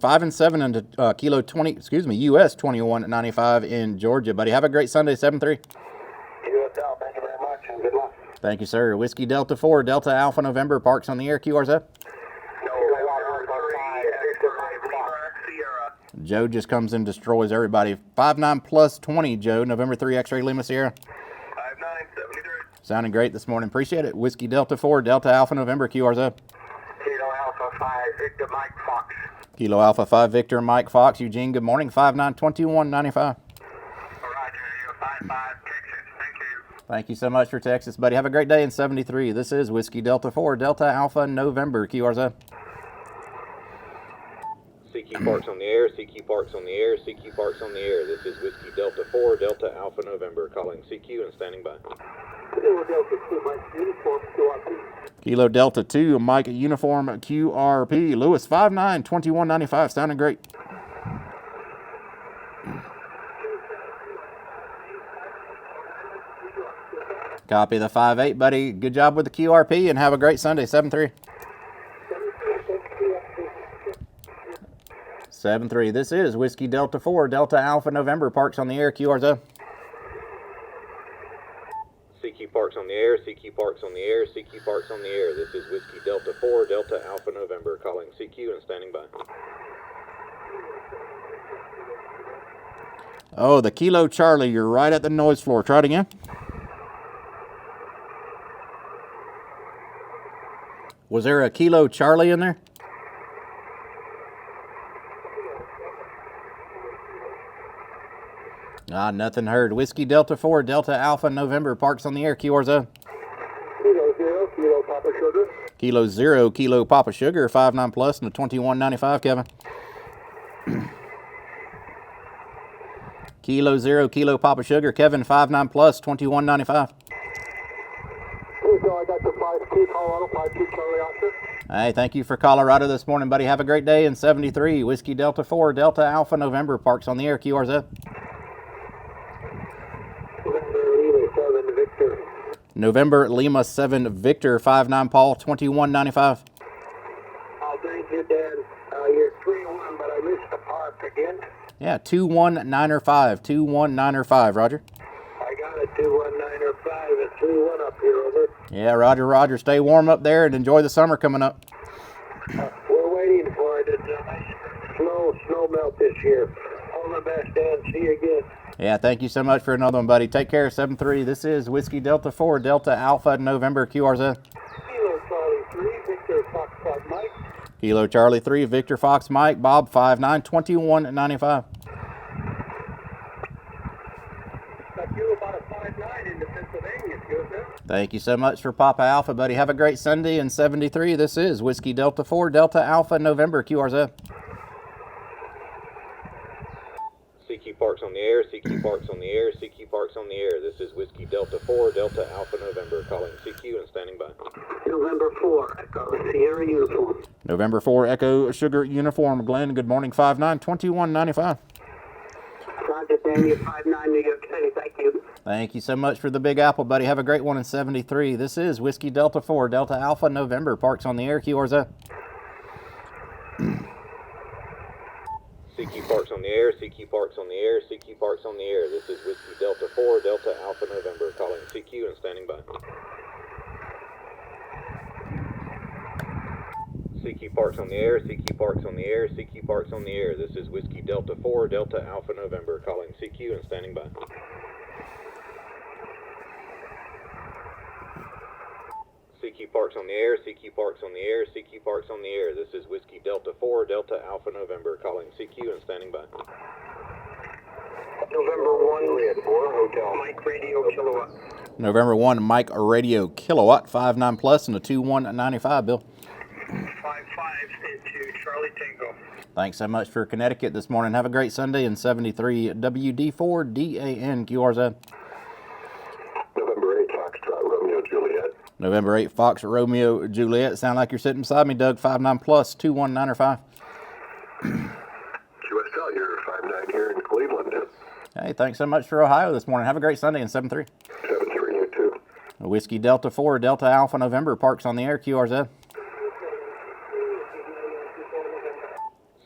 into Kilo 20. Excuse me, US-2195 in Georgia, buddy. Have a great Sunday, 7-3. QSL, thank you very much and good luck. Thank you, sir. Whiskey Delta 4, Delta Alpha November, Parks on the air, QRZ. Joe just comes and destroys everybody. 59 plus 20, Joe. November 3, X-ray Lima Sierra. 5973. Sounding great this morning. Appreciate it. Whiskey Delta 4, Delta Alpha November, QRZ. Kilo Alpha 5, Victor Mike Fox. Kilo Alpha 5, Victor Mike Fox. Eugene, good morning. 592195. Roger, you're 5-5, Texas. Thank you. Thank you so much for Texas, buddy. Have a great day in 73. This is Whiskey Delta 4, Delta Alpha November, QRZ. CQ Parks on the air, CQ Parks on the air, CQ Parks on the air. This is Whiskey Delta 4, Delta Alpha November, calling CQ and standing by. Kilo Delta 2, Mike Uniform QRP. Kilo Delta 2, Mike Uniform QRP. Lewis, 592195. Sounding great. Copy the 5-8, buddy. Good job with the QRP and have a great Sunday, 7-3. 7-3. This is Whiskey Delta 4, Delta Alpha November, Parks on the air, QRZ. CQ Parks on the air, CQ Parks on the air, CQ Parks on the air. This is Whiskey Delta 4, Delta Alpha November, calling CQ and standing by. Oh, the Kilo Charlie, you're right at the noise floor. Try it again. Was there a Kilo Charlie in there? Nothing heard. Whiskey Delta 4, Delta Alpha November, Parks on the air, QRZ. Kilo 0, Kilo Papa Sugar. Kilo 0, Kilo Papa Sugar, 59 plus and a 2195, Kevin. Kilo 0, Kilo Papa Sugar, Kevin, 59 plus, 2195. So I got the 5-2 Colorado, 5-2 Charlie Oscar. Hey, thank you for Colorado this morning, buddy. Have a great day in 73. Whiskey Delta 4, Delta Alpha November, Parks on the air, QRZ. November Lima 7 Victor, 59 Paul, 2195. Thank you, Dan. Yeah, 21905, 21905, Roger. I got a 21905 and 31 up here, over. Yeah, Roger, Roger. Stay warm up there and enjoy the summer coming up. We're waiting for it. It's snow melt this year. All the best, Dan. See you again. Yeah, thank you so much for another one, buddy. Take care, 7-3. This is Whiskey Delta 4, Delta Alpha November QRZ. Kilo Charlie 3, Victor Foxtrot Mike. Kilo Charlie 3, Victor Fox Mike, Bob 592195. Got you about a 5'9" into Pennsylvania, Joseph. Thank you so much for Papa Alpha, buddy. Have a great Sunday in 73. This is Whiskey Delta 4, Delta Alpha November QRZ. CQ Parks on the air, CQ Parks on the air, CQ Parks on the air. This is Whiskey Delta 4, Delta Alpha November, calling CQ and standing by. November 4, Echo Sierra Uniform. November 4, Echo Sugar Uniform. Glenn, good morning, 592195. Roger, Daniel 59 New York City. Thank you. Thank you so much for the Big Apple, buddy. Have a great one in 73. This is Whiskey Delta 4, Delta Alpha November, Parks on the air, QRZ. CQ Parks on the air, CQ Parks on the air, CQ Parks on the air. This is Whiskey Delta 4, Delta Alpha November, calling CQ and standing by. CQ Parks on the air, CQ Parks on the air, CQ Parks on the air. This is Whiskey Delta 4, Delta Alpha November, calling CQ and standing by. CQ Parks on the air, CQ Parks on the air, CQ Parks on the air. This is Whiskey Delta 4, Delta Alpha November, calling CQ and standing by. November 1, we had 4 Hotel Mike Radio Kilowatt. November 1, Mike Radio Kilowatt, 59 plus and a 2195, Bill. 55 into Charlie Tango. Thanks so much for Connecticut this morning. Have a great Sunday in 73. WD4 DAN QRZ. November 8, Foxtrot Romeo Juliet. November 8, Fox Romeo Juliet. Sound like you're sitting beside me, Doug, 59 plus 2195. QSL, you're 59 here in Cleveland. Hey, thanks so much for Ohio this morning. Have a great Sunday in 73. 73, you too. Whiskey Delta 4, Delta Alpha November, Parks on the air, QRZ.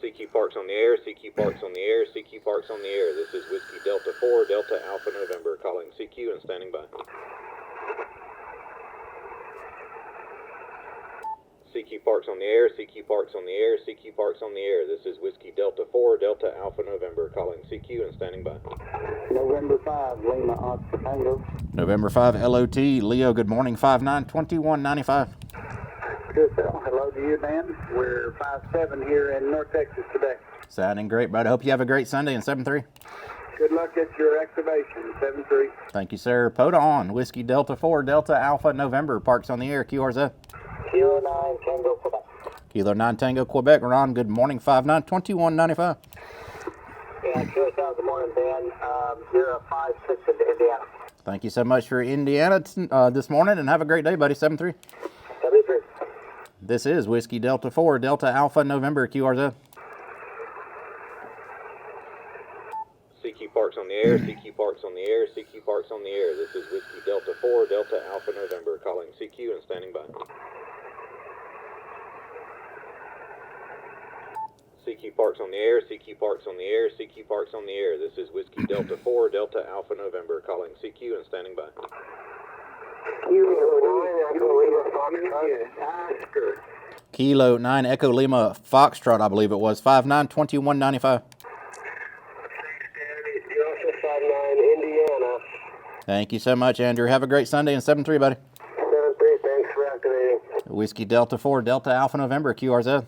CQ Parks on the air, CQ Parks on the air, CQ Parks on the air. This is Whiskey Delta 4, Delta Alpha November, calling CQ and standing by. CQ Parks on the air, CQ Parks on the air, CQ Parks on the air. This is Whiskey Delta 4, Delta Alpha November, calling CQ and standing by. November 5, Lima Oscar Tango. November 5, LOT, Leo, good morning, 592195. Good, hello to you, Dan. We're 5-7 here in North Texas today. Sounding great, bud. I hope you have a great Sunday in 73. Good luck at your activation, 7-3. Thank you, sir. POTA on, Whiskey Delta 4, Delta Alpha November, Parks on the air, QRZ. Kilo 9 Tango, Quebec. Kilo 9 Tango, Quebec. Ron, good morning, 592195. Yeah, QSL, good morning, Dan. 056 into Indiana. Thank you so much for Indiana this morning, and have a great day, buddy, 73. 73. This is Whiskey Delta 4, Delta Alpha November, QRZ. CQ Parks on the air, CQ Parks on the air, CQ Parks on the air. This is Whiskey Delta 4, Delta Alpha November, calling CQ and standing by. CQ Parks on the air, CQ Parks on the air, CQ Parks on the air. This is Whiskey Delta 4, Delta Alpha November, calling CQ and standing by. Kilo 9 Echo Lima Foxtrot, I believe it was, 592195. Indiana. Thank you so much, Andrew. Have a great Sunday in 73, buddy. 73, thanks for activating. Whiskey Delta 4, Delta Alpha November, QRZ.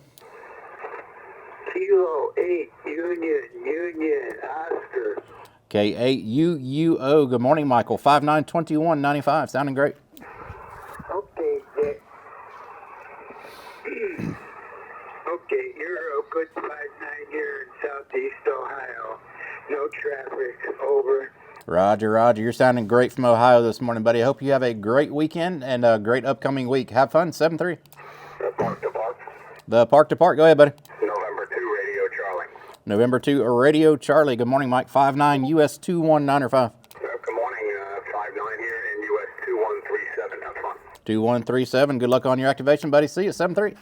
Kilo 8, Union, Oscar. K8UUO. Good morning, Michael. 592195. Sounding great. Okay, Dick. Okay, you're a good 5-9 here in Southeast Ohio. No traffic, over. Roger, Roger. You're sounding great from Ohio this morning, buddy. I hope you have a great weekend and a great upcoming week. Have fun. 7-3. Park to Park. The Park to Park. Go ahead, buddy. November 2, Radio Charlie. November 2, Radio Charlie. Good morning, Mike. 59 US-2195. Good morning, 5-9 here in US-2137. Have fun. 2137. Good luck on your activation, buddy. See you. 7-3.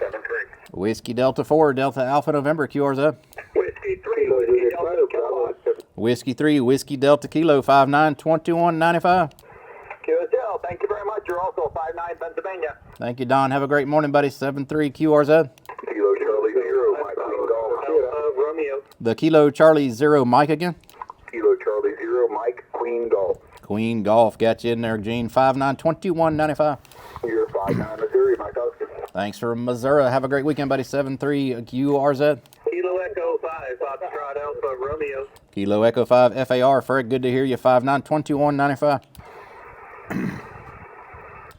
7-3. Whiskey Delta 4, Delta Alpha November, QRZ. Whiskey 3, Whiskey Delta Whiskey 3, Whiskey Delta Kilo 592195. QSL, thank you very much. You're also 59 Pennsylvania. Thank you, Don. Have a great morning, buddy. 73 QRZ. Kilo Charlie 0, Mike Queen Golf. Romeo. The Kilo Charlie 0 Mike again. Kilo Charlie 0, Mike Queen Golf. Queen Golf. Got you in there, Gene. 592195. You're 59 Missouri, Mike Oscar. Thanks for Missouri. Have a great weekend, buddy. 73 QRZ. Kilo Echo 5, Foxtrot Alpha Romeo. Kilo Echo 5 FAR. Fred, good to hear you. 592195.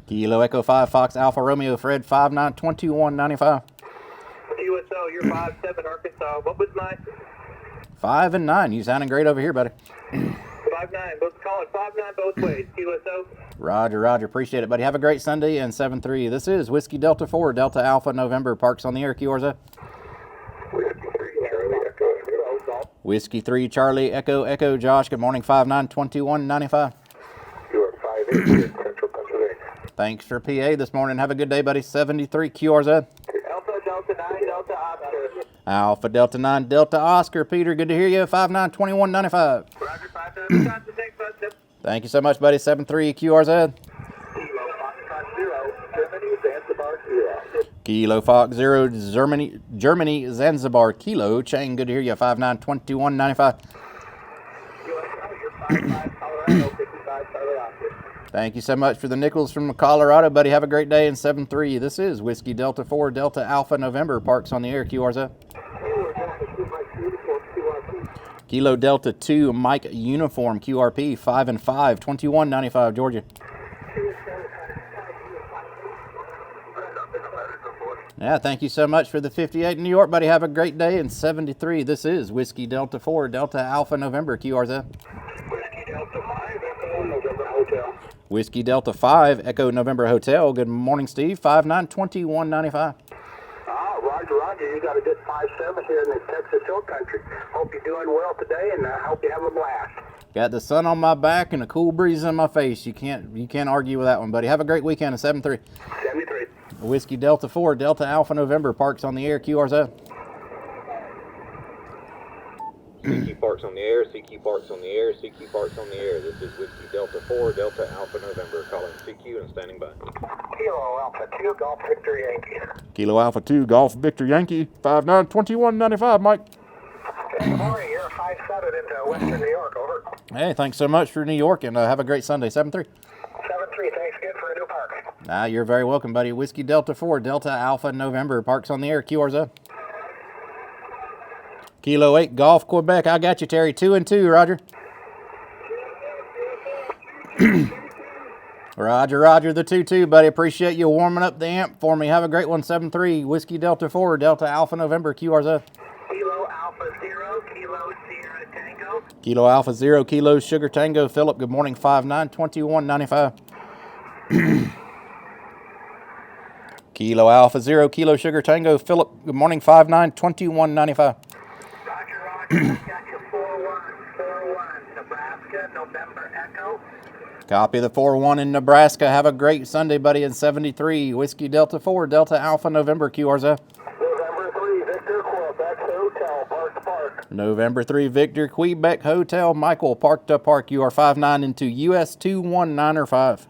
Kilo Echo 5 Fox Alpha Romeo. Fred, 592195. QSL, you're 5-7 Arkansas. What was mine? 5 and 9. You sounding great over here, buddy. 5-9. Let's call it 5-9 both ways. QSO. Roger. Appreciate it, buddy. Have a great Sunday. And 7-3. This is Whiskey Delta 4, Delta Alpha November. Parks on the air. QRZ. Whiskey 3 Charlie Echo Echo Josh. Good morning. 592195. You're 5-8 Central Pennsylvania. Thanks for PA this morning. Have a good day, buddy. 73 QRZ. Alpha Delta 9 Delta Oscar. Alpha Delta 9 Delta Oscar. Peter, good to hear you. 592195. Roger 5-7. Got the same bus. Thank you so much, buddy. 73 QRZ. Kilo Foxtrot 0, Germany Zanzibar 0. Kilo Fox 0 Germany Zanzibar Kilo. Chang, good to hear you. 592195. You're 5-5 Colorado 55 Charlie Oscar. Thank you so much for the nickels from Colorado, buddy. Have a great day. In 7-3. This is Whiskey Delta 4 Delta Alpha November. Parks on the air. QRZ. Kilo Delta 2 Mike Uniform QRP 5 and 5 2195 Georgia. Yeah, thank you so much for the 58 in New York, buddy. Have a great day. In 73. This is Whiskey Delta 4 Delta Alpha November QRZ. Whiskey Delta 5 Echo November Hotel. Whiskey Delta 5 Echo November Hotel. Good morning, Steve. 592195. Roger. You got a good 5-7 here in the Texas Hill Country. Hope you're doing well today, and I hope you have a blast. Got the sun on my back and a cool breeze in my face. You can't argue with that one, buddy. Have a great weekend. In 7-3. 73. Whiskey Delta 4 Delta Alpha November. Parks on the air. QRZ. CQ Parks on the air, CQ Parks on the air, CQ Parks on the air. This is Whiskey Delta 4, Delta Alpha November, calling CQ and standing by. Kilo Alpha 2 Golf Victor Yankee. Kilo Alpha 2 Golf Victor Yankee. 592195 Mike. Good morning. You're 5-7 into Western New York. Over. Hey, thanks so much for New York, and have a great Sunday. 7-3. 7-3. Thanks again for a new park. You're very welcome, buddy. Whiskey Delta 4 Delta Alpha November. Parks on the air. QRZ. Kilo 8 Golf Quebec. I got you, Terry. 2 and 2. Roger. Roger. The 2-2, buddy. Appreciate you warming up the amp for me. Have a great one. 7-3. Whiskey Delta 4 Delta Alpha November. QRZ. Kilo Alpha 0 Kilo Sierra Tango. Kilo Alpha 0 Kilo Sugar Tango. Philip, good morning. 592195. Kilo Alpha 0 Kilo Sugar Tango. Philip, good morning. 592195. Roger. Got your 4-1 Nebraska November Echo. Copy the 4-1 in Nebraska. Have a great Sunday, buddy. In 73. Whiskey Delta 4 Delta Alpha November. QRZ. November 3 Victor Quebec Hotel Park to Park. November 3 Victor Quebec Hotel Michael Park to Park. You are 5-9 into US-2195.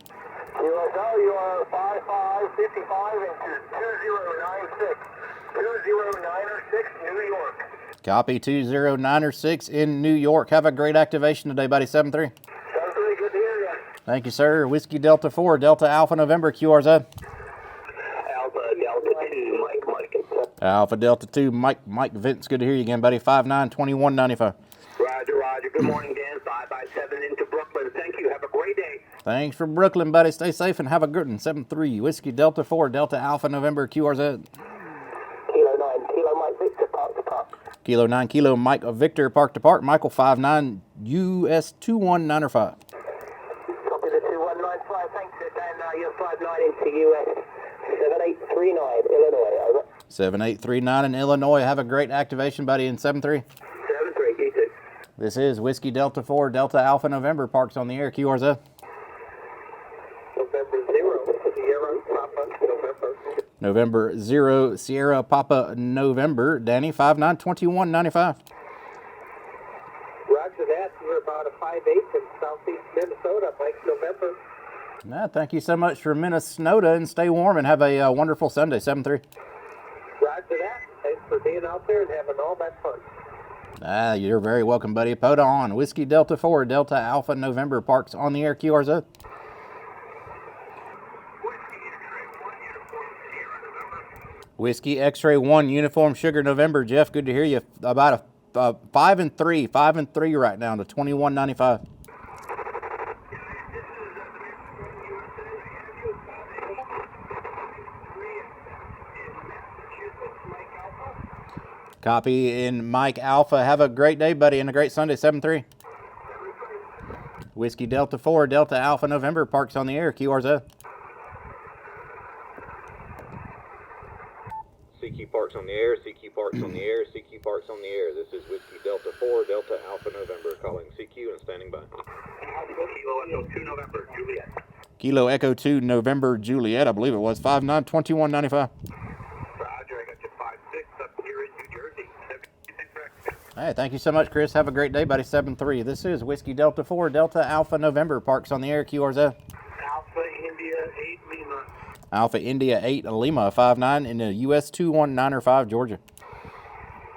USL, you are 5555 into 2096. 2096 New York. Copy 2096 in New York. Have a great activation today, buddy. 7-3. 7-3, good to hear you. Thank you, sir. Whiskey Delta 4 Delta Alpha November. QRZ. Alpha Delta 2 Mike. Alpha Delta 2 Mike Vince. Good to hear you again, buddy. 592195. Roger. Good morning, Dan. 5-7 into Brooklyn. Thank you. Have a great day. Thanks for Brooklyn, buddy. Stay safe and have a good one. 7-3. Whiskey Delta 4 Delta Alpha November. QRZ. Kilo 9 Kilo Mike Victor Park to Park. Kilo 9 Kilo Mike Victor Park to Park. Michael 5-9 US-2195. Copy the 2195. Thanks, Dan. You're 5-9 into US 7839 Illinois. Over. 7839 in Illinois. Have a great activation, buddy. In 7-3. 7-3. You too. This is Whiskey Delta 4 Delta Alpha November. Parks on the air. QRZ. November 0 Sierra Papa November. November 0 Sierra Papa November. Danny 592195. we're about a 5/8 in southeast Minnesota, Mike November. Thank you so much for Minnesota, and stay warm and have a wonderful Sunday, 7-3. Roger that. Thanks for being out there and having all that fun. You're very welcome, buddy. POTA on. Whiskey Delta 4, Delta Alpha November, Parks on the air, QRZ. Whiskey X-Ray 1, Uniform Sugar November. Jeff, good to hear you. About a 5-3 right now to 21.95. Copy in Mike Alpha. Have a great day, buddy, and a great Sunday, 7-3. Whiskey Delta 4, Delta Alpha November, Parks on the air, QRZ. CQ Parks on the air, CQ Parks on the air, CQ Parks on the air. This is Whiskey Delta 4, Delta Alpha November, calling CQ and standing by. Kilo Echo 2 November, Juliet. Kilo Echo 2 November, Juliet, I believe it was, 5-9, 21.95. Roger, I got you 5-6 up here in New Jersey. Hey, thank you so much, Chris. Have a great day, buddy, 7-3. This is Whiskey Delta 4, Delta Alpha November, Parks on the air, QRZ. Alpha India 8 Lima. Alpha India 8 Lima, 5-9 in the US-2195, Georgia.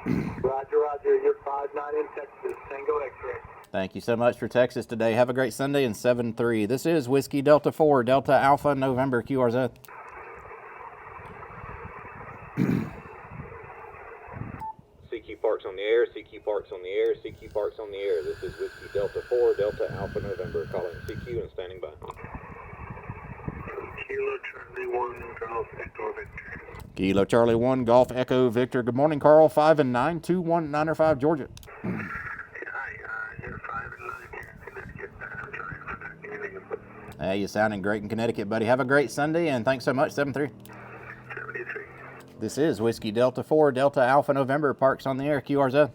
Roger, you're 5-9 in Texas, Tango X-Ray. Thank you so much for Texas today. Have a great Sunday, and 7-3. This is Whiskey Delta 4, Delta Alpha November, QRZ. CQ Parks on the air, CQ Parks on the air, CQ Parks on the air. This is Whiskey Delta 4, Delta Alpha November, calling CQ and standing by. Kilo Charlie 1 Golf Echo Victor. Kilo Charlie 1 Golf Echo Victor. Good morning, Carl. 5-9, 21.95, Georgia. Hi, you're 5-9 here in Connecticut. I'm trying for that game. Hey, you're sounding great in Connecticut, buddy. Have a great Sunday, and thanks so much, 7-3. 73. This is Whiskey Delta 4, Delta Alpha November, Parks on the air, QRZ.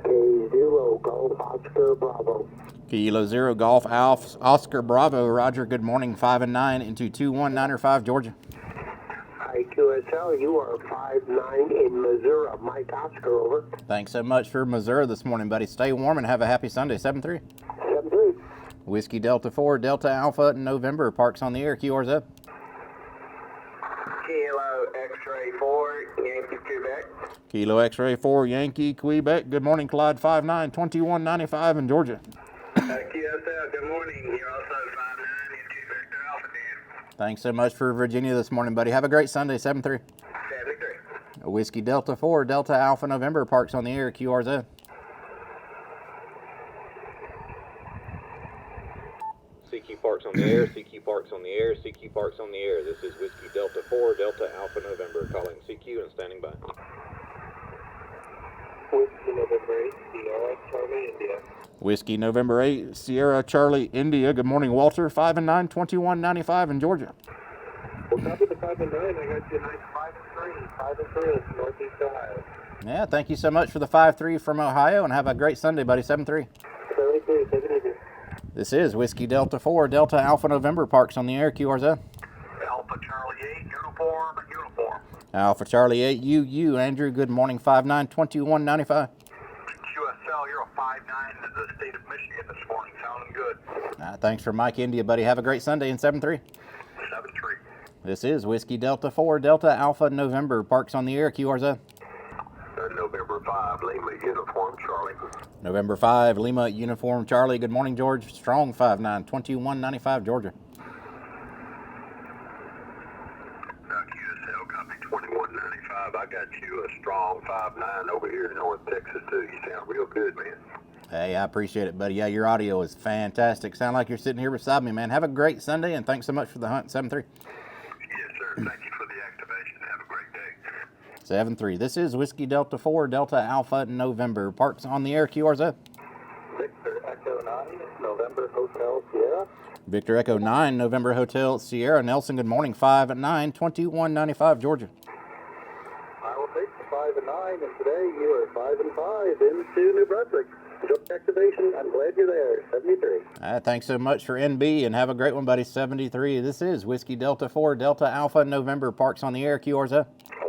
K0 Golf Oscar Bravo. Kilo 0 Golf Alpha Oscar Bravo. Roger, good morning. 5-9 into 21.95, Georgia. Hi, QSL, you are 5-9 in Missouri. Mike Oscar, over. Thanks so much for Missouri this morning, buddy. Stay warm and have a happy Sunday, 7-3. 7-3. Whiskey Delta 4, Delta Alpha November, Parks on the air, QRZ. Kilo X-Ray 4, Yankee, Quebec. Kilo X-Ray 4, Yankee, Quebec. Good morning, Clyde. 5-9, 21.95 in Georgia. QSL, good morning. You're also 5-9 into Victor Alpha, Dan. Thanks so much for Virginia this morning, buddy. Have a great Sunday, 7-3. 7-3. Whiskey Delta 4, Delta Alpha November, Parks on the air, QRZ. CQ Parks on the air, CQ Parks on the air, CQ Parks on the air. This is Whiskey Delta 4, Delta Alpha November, calling CQ and standing by. Whiskey November 8, Sierra, Charlie, India. Whiskey November 8, Sierra, Charlie, India. Good morning, Walter. 5-9, 21.95 in Georgia. Well, copy the 5-9. I got you a nice 5-3. 5-3, Northeast Ohio. Yeah, thank you so much for the 5-3 from Ohio, and have a great Sunday, buddy. 7-3. 73, take it easy. This is Whiskey Delta 4, Delta Alpha November, Parks on the air, QRZ. Alpha Charlie 8, uniform. Alpha Charlie 8, UU. Andrew, good morning. 5-9, 21.95. QSL, you're a 5-9 in the state of Michigan this morning. Sounding good. Thanks for Mike India, buddy. Have a great Sunday, and 7-3. 7-3. This is Whiskey Delta 4, Delta Alpha November, Parks on the air, QRZ. November 5, Lima uniform, Charlie. November 5, Lima Uniform Charlie. Good morning, George. Strong 5-9, 21.95, Georgia. QSL, copy 2195. I got you a strong 5-9 over here in North Texas, too. You sound real good, man. Hey, I appreciate it, buddy. Yeah, your audio is fantastic. Sound like you're sitting here beside me, man. Have a great Sunday, and thanks so much for the hunt. 7-3. Yes, sir. Thank you for the activation. Have a great day. 7-3. This is Whiskey Delta 4, Delta Alpha November. Parks on the air, QRZ. Victor Echo 9, November Hotel Sierra. Victor Echo 9, November Hotel Sierra. Nelson, good morning. 5-9, 21.95, Georgia. I will take the 5-9, and today you are 5-5 into New Brunswick. Enjoy the activation. I'm glad you're there. 73. Thanks so much for NB, and have a great one, buddy. 73. This is Whiskey Delta 4, Delta Alpha November. Parks on the air, QRZ.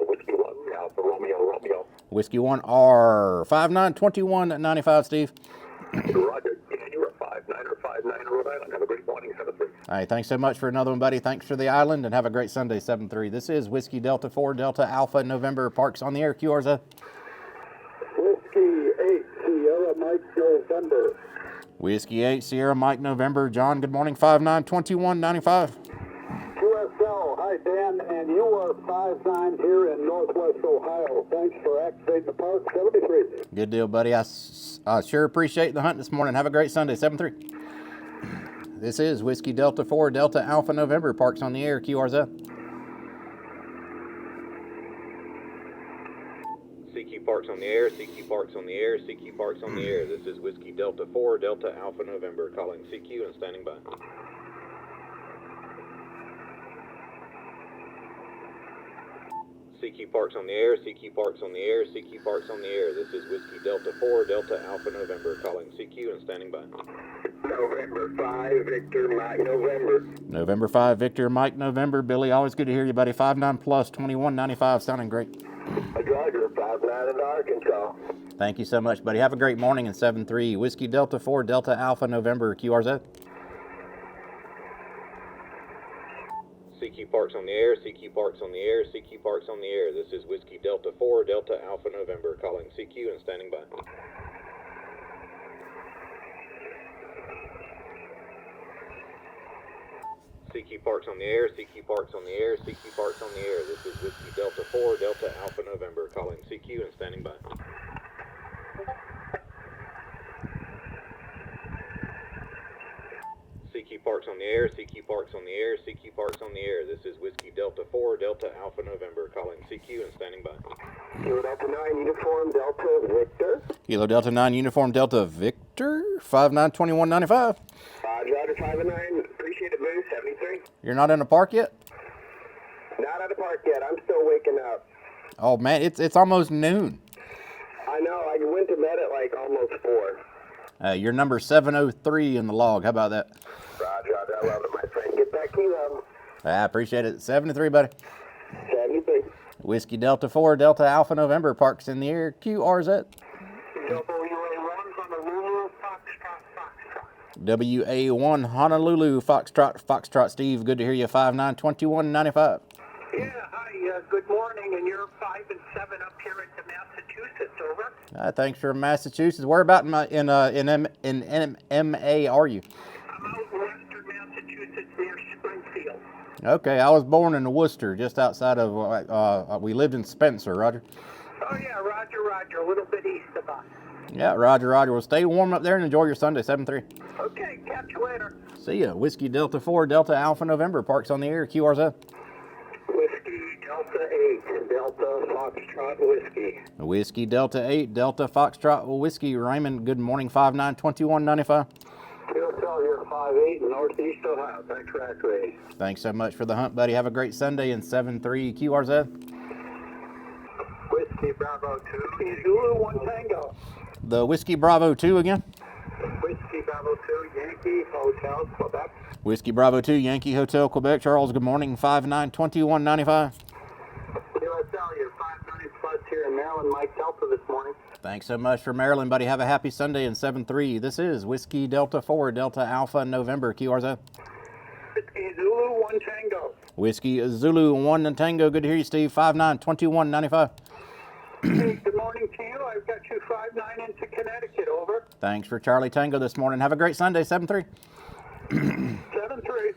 Whiskey 1, Alpha Romeo. Whiskey 1R. 5-9, 21.95, Steve. Roger. You are 5959 Rhode Island. Have a great morning, 73. All right, thanks so much for another one, buddy. Thanks for the island, and have a great Sunday, 7-3. This is Whiskey Delta 4 Delta Alpha November. Parks on the air. QRZ. Whiskey 8 Sierra Mike November. Whiskey 8 Sierra Mike November. John, good morning. 592195. QSL, hi Dan, and you are 59 here in Northwest Ohio. Thanks for activating the park, 73. Good deal, buddy. I sure appreciate the hunt this morning. Have a great Sunday, 7-3. This is Whiskey Delta 4 Delta Alpha November. Parks on the air. QRZ. CQ Parks on the air, CQ Parks on the air, CQ Parks on the air. This is Whiskey Delta 4 Delta Alpha November calling CQ and standing by. CQ Parks on the air, CQ Parks on the air, CQ Parks on the air. This is Whiskey Delta 4 Delta Alpha November calling CQ and standing by. November 5, Victor Mike November. November 5 Victor Mike November. Billy, always good to hear you, buddy. 59 plus 2195. Sounding great. Roger, 59 in Arkansas. Thank you so much, buddy. Have a great morning in 7-3. Whiskey Delta 4 Delta Alpha November. QRZ. CQ Parks on the air, CQ Parks on the air, CQ Parks on the air. This is Whiskey Delta 4 Delta Alpha November calling CQ and standing by. CQ Parks on the air, CQ Parks on the air, CQ Parks on the air. This is Whiskey Delta 4 Delta Alpha November calling CQ and standing by. CQ Parks on the air, CQ Parks on the air, CQ Parks on the air. This is Whiskey Delta 4 Delta Alpha November calling CQ and standing by. Kilo Delta 9 Uniform Delta Victor. Kilo Delta 9 Uniform Delta Victor. 592195. Roger, 59. Appreciate it, Moose, 73. You're not in the park yet? Not at the park yet. I'm still waking up. Oh, man, it's almost noon. I know. I went to bed at like almost 4. You're number 703 in the log. How about that? Roger, I love it, my friend. Get that kilo. I appreciate it. 73, buddy. 73. Whiskey Delta 4 Delta Alpha November. Parks in the air. QRZ. WA1 Honolulu Foxtrot Steve, good to hear you. 592195. Yeah, hi, good morning, and you're 5 and 7 up here into Massachusetts, over. Thanks for Massachusetts. Where about in MA are you? I'm out in western Massachusetts near Springfield. Okay, I was born in Worcester, just outside of, we lived in Spencer, Roger. Oh yeah, Roger, a little bit east of us. Yeah, Roger. Well, stay warm up there and enjoy your Sunday, 7-3. Okay, catch you later. See ya. Whiskey Delta 4 Delta Alpha November. Parks on the air. QRZ. Whiskey Delta 8 Delta Foxtrot Whiskey. Whiskey Delta 8 Delta Foxtrot Whiskey. Raymond, good morning. 592195. QSL here, 58 in Northeast Ohio. Thanks for activating. Thanks so much for the hunt, buddy. Have a great Sunday in 7-3. QRZ. Whiskey Bravo 2 Zulu 1 Tango. The Whiskey Bravo 2 again. Whiskey Bravo 2 Yankee Hotel, Quebec. Whiskey Bravo 2 Yankee Hotel, Quebec. Charles, good morning. 592195. QSL here, 59 plus here in Maryland. Mike Delta this morning. Thanks so much for Maryland, buddy. Have a happy Sunday in 7-3. This is Whiskey Delta 4 Delta Alpha November. QRZ. Whiskey Zulu 1 Tango. Whiskey Zulu 1 Tango. Good to hear you, Steve. 592195. Good morning to you. I've got you 5-9 into Connecticut, over. Thanks for Charlie Tango this morning. Have a great Sunday, 7-3. 7-3.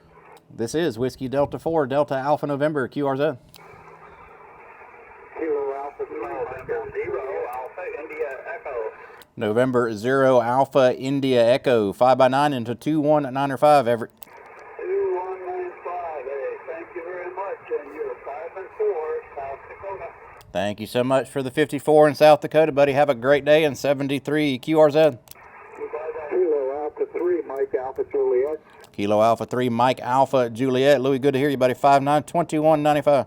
This is Whiskey Delta 4 Delta Alpha November. QRZ. Kilo Alpha 0 Alpha India Echo. November 0 Alpha India Echo. 5x9 into 2195. Everett. 2195. Hey, thank you very much. And you're 5 and 4 South Dakota. Thank you so much for the 54 in South Dakota, buddy. Have a great day in 73. QRZ. Kilo Alpha 3 Mike Alpha Juliet. Kilo Alpha 3 Mike Alpha Juliet. Louis, good to hear you, buddy. 592195.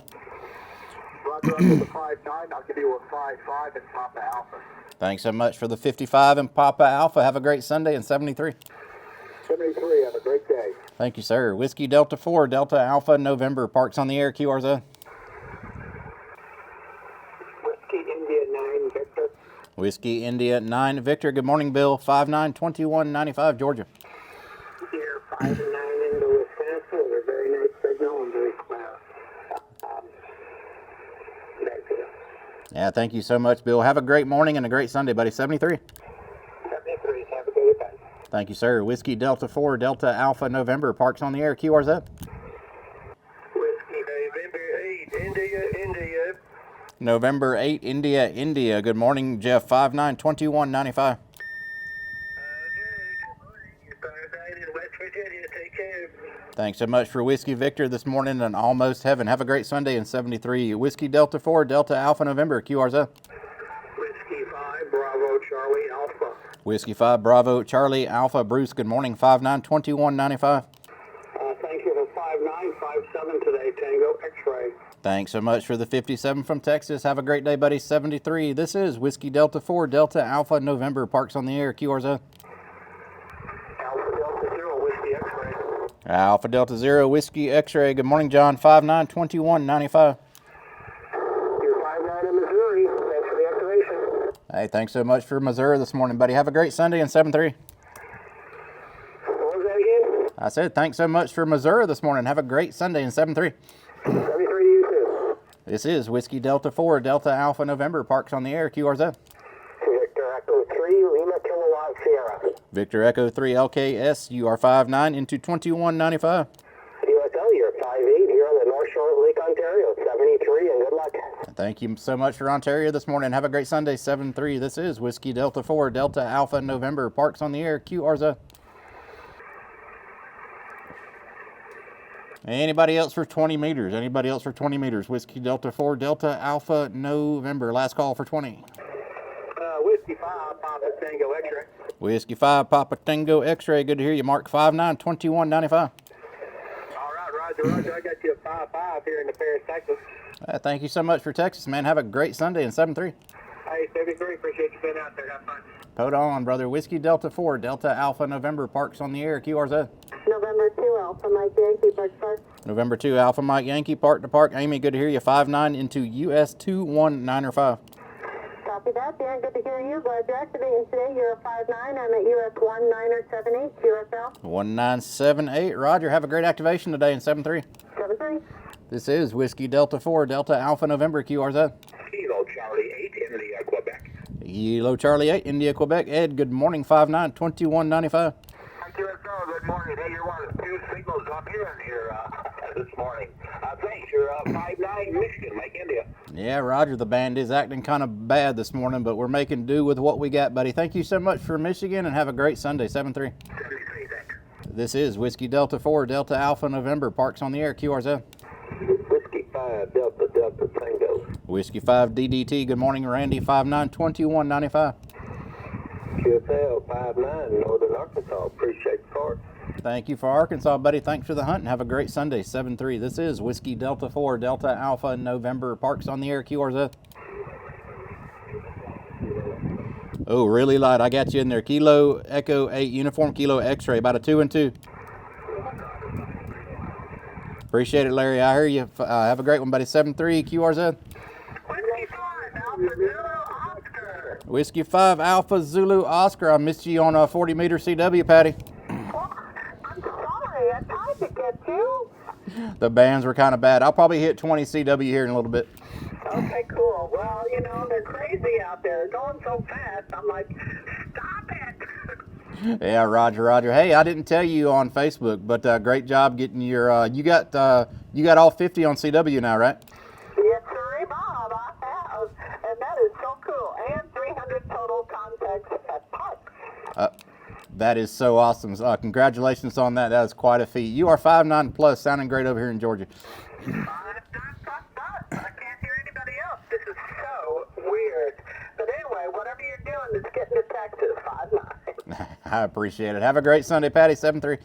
Roger up to the 5-9. I'll give you a 5-5 and Papa Alpha. Thanks so much for the 55 and Papa Alpha. Have a great Sunday in 73. 73. Have a great day. Thank you, sir. Whiskey Delta 4 Delta Alpha November. Parks on the air. QRZ. Whiskey India 9 Victor. Whiskey India 9 Victor. Good morning, Bill. 592195 Georgia. Here, 5 and 9 into Wisconsin. They're very nice signal and very cloud. Back to you. Yeah, thank you so much, Bill. Have a great morning and a great Sunday, buddy. 73. 73. Have a good day. Thank you, sir. Whiskey Delta 4 Delta Alpha November. Parks on the air. QRZ. Whiskey November 8, India. November 8 India. Good morning, Jeff. 592195. Okay, good morning. You're in West Virginia. Take care. Thanks so much for Whiskey Victor this morning and Almost Heaven. Have a great Sunday in 73. Whiskey Delta 4 Delta Alpha November. QRZ. Whiskey 5, Bravo, Charlie, Alpha. Whiskey 5 Bravo Charlie Alpha. Bruce, good morning. 592195. Thank you for 5957 today, Tango X-Ray. Thanks so much for the 57 from Texas. Have a great day, buddy. 73. This is Whiskey Delta 4 Delta Alpha November. Parks on the air. QRZ. Alpha Delta 0, Whiskey X-Ray. Alpha Delta 0 Whiskey X-Ray. Good morning, John. 592195. You're 59 in Missouri. Thanks for the activation. Hey, thanks so much for Missouri this morning, buddy. Have a great Sunday in 73. What was that again? I said thanks so much for Missouri this morning. Have a great Sunday in 73. 73 to you too. This is Whiskey Delta 4 Delta Alpha November. Parks on the air. QRZ. Victor Echo 3, Lima Kilowatt Sierra. Victor Echo 3 LKS. You are 59 into 2195. USL, you're 58 here on the North Shore of Lake Ontario. 73 and good luck. Thank you so much for Ontario this morning. Have a great Sunday. 73. This is Whiskey Delta 4 Delta Alpha November. Parks on the air. QRZ. Anybody else for 20 meters? Anybody else for 20 meters? Whiskey Delta 4 Delta Alpha November. Last call for 20. Whiskey 5, Papa Tango X-Ray. Whiskey 5 Papa Tango X-Ray. Good to hear you, Mark. 592195. All right, Roger. I got you a 5-5 here in the Paris, Texas. Thank you so much for Texas, man. Have a great Sunday in 73. Hey, 73. Appreciate you being out there. Have fun. Hold on, brother. Whiskey Delta 4 Delta Alpha November. Parks on the air. QRZ. November 2 Alpha Mike Yankee, Park Park. November 2 Alpha Mike Yankee. Park to Park. Amy, good to hear you. 59 into US-2195. Copy that, Dan. Good to hear you. Glad you're activating today. You're a 59. I'm at US-1978, QSL. 1978. Roger. Have a great activation today in 73. 73. This is Whiskey Delta 4 Delta Alpha November. QRZ. Kilo Charlie 8, India, Quebec. Kilo Charlie 8 India, Quebec. Ed, good morning. 592195. QSL, good morning. Hey, you're one of the few signals I'm hearing here this morning. Thanks. You're 59 Michigan, Lake India. Yeah, Roger, the band is acting kind of bad this morning, but we're making do with what we got, buddy. Thank you so much for Michigan, and have a great Sunday. 73. 73, thanks. This is Whiskey Delta 4 Delta Alpha November. Parks on the air. QRZ. Whiskey 5, Delta Tango. Whiskey 5 DDT. Good morning, Randy. 592195. QSL 59, Northern Arkansas. Appreciate the card. Thank you for Arkansas, buddy. Thanks for the hunt, and have a great Sunday. 73. This is Whiskey Delta 4 Delta Alpha November. Parks on the air. QRZ. Oh, really light. I got you in there. Kilo Echo 8 Uniform Kilo X-Ray. About a 2 and 2. Appreciate it, Larry. I hear you. Have a great one, buddy. 73 QRZ. Whiskey 5, Alpha Zulu Oscar. Whiskey 5 Alpha Zulu Oscar. I missed you on a 40 meter CW, Patty. Oh, I'm sorry. I tried to get you. The bands were kind of bad. I'll probably hit 20 CW here in a little bit. Okay, cool. Well, you know, they're crazy out there. They're going so fast. I'm like, stop it. Yeah, Roger. Hey, I didn't tell you on Facebook, but great job getting your. You got all 50 on CW now, right? Yes, sir, Bob. I have. And that is so cool. And 300 total contacts at Park. That is so awesome. Congratulations on that. That is quite a feat. You are 5'9" plus, sounding great over here in Georgia. I can't hear anybody else. This is so weird. But anyway, whatever you're doing, it's getting to Texas. 5'9". I appreciate it. Have a great Sunday, Patty. 7-3.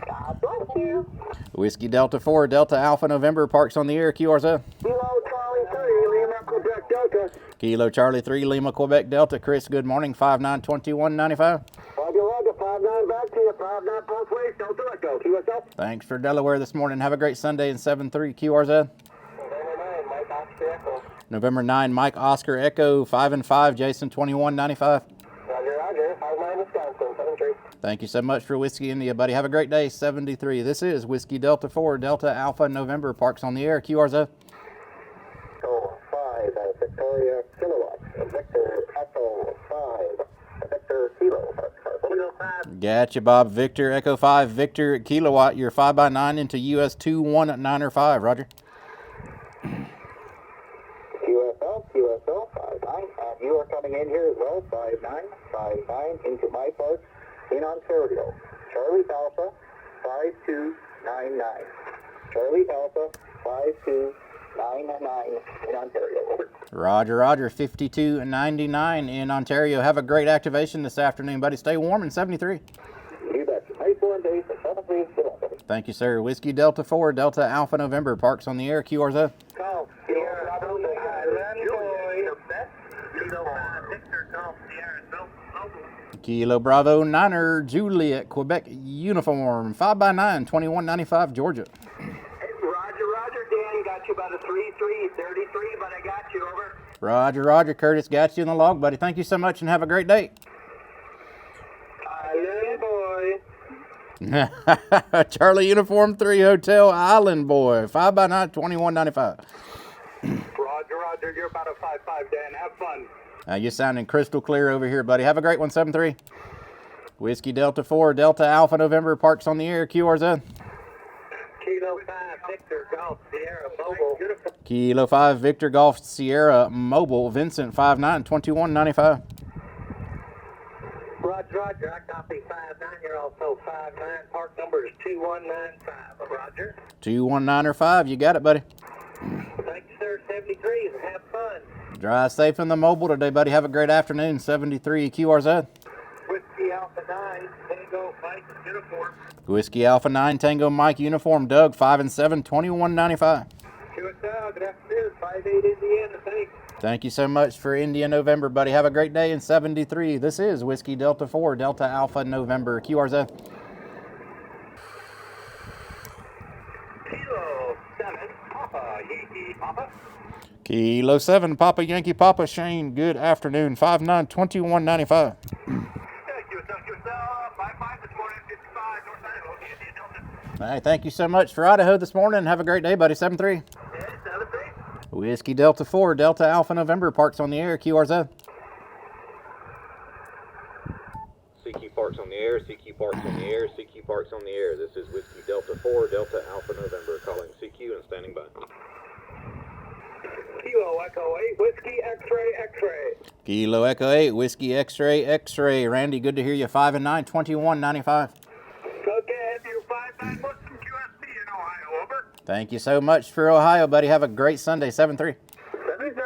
God bless you. Whiskey Delta 4 Delta Alpha November. Parks on the air. QRZ. Kilo Charlie 3, Lima Quebec Delta. Kilo Charlie 3 Lima Quebec Delta. Chris, good morning. 592195. Roger, 5'9" back to you. 5'9" both ways. Don't do it, go. QSL. Thanks for Delaware this morning. Have a great Sunday in 7-3 QRZ. Mike Oscar Echo. November 9, Mike Oscar Echo 5 and 5, Jason 2195. Roger. 59 Wisconsin, 73. Thank you so much for Whiskey India, buddy. Have a great day. 73. This is Whiskey Delta 4, Delta Alpha November. Parks on the air. QRZ. Echo 5, Victoria Kilowatt. Victor Echo 5, Victor Kilo. Kilo 5. Gotcha, Bob. Victor Echo 5, Victor Kilowatt. You're 5x9 into US-2195. Roger. QSL 59. You are coming in here as well. 59 into my park in Ontario. Charlie Alpha 5299. Charlie Alpha 5299 in Ontario. Over. Roger. 5299 in Ontario. Have a great activation this afternoon, buddy. Stay warm in 73. You bet. Nice warm day. 73. Thank you, sir. Whiskey Delta 4, Delta Alpha November. Parks on the air. QRZ. Call. Kilo Bravo Niner Juliet Quebec uniform 5x9 2195 Georgia. Roger, Dan, got you about a 33, but I got you, over. Roger, Curtis, got you in the log, buddy. Thank you so much and have a great day. Island boy. Charlie Uniform 3 Hotel Island Boy 5x9 2195. Roger, you're about a 5'5", Dan, have fun. You're sounding crystal clear over here, buddy. Have a great one. 7-3. Whiskey Delta 4, Delta Alpha November. Parks on the air. QRZ. Kilo 5, Victor Golf Sierra Mobile. Kilo 5, Victor Golf Sierra Mobile. Vincent 5'9", 2195. Roger, I copy 5'9", you're also 5'9", park number is 2195, Roger. 2195, you got it, buddy. Thank you, sir, 73, and have fun. Drive safe in the mobile today, buddy. Have a great afternoon. 73 QRZ. Whiskey Alpha 9, Tango Mike uniform. Whiskey Alpha 9 Tango Mike uniform. Doug 5 and 7 2195. QSL, good afternoon, 58 Indiana, thanks. Thank you so much for India November, buddy. Have a great day in 73. This is Whiskey Delta 4, Delta Alpha November. QRZ. Kilo 7, Papa Yankee Papa. Kilo 7 Papa Yankee Papa Shane. Good afternoon. 5'9", 2195. Hey, thank you so much for Idaho this morning. Have a great day, buddy. 7-3. Whiskey Delta 4, Delta Alpha November. Parks on the air. QRZ. CQ Parks on the air, CQ Parks on the air, CQ Parks on the air. This is Whiskey Delta 4, Delta Alpha November, calling CQ and standing by. Kilo Echo 8, Whiskey X-ray. Kilo Echo 8, Whiskey X-ray. Randy, good to hear you. 5 and 9, 2195. Okay, have you 5'9", what's from QSB in Ohio, over? Thank you so much for Ohio, buddy. Have a great Sunday. 7-3. 73.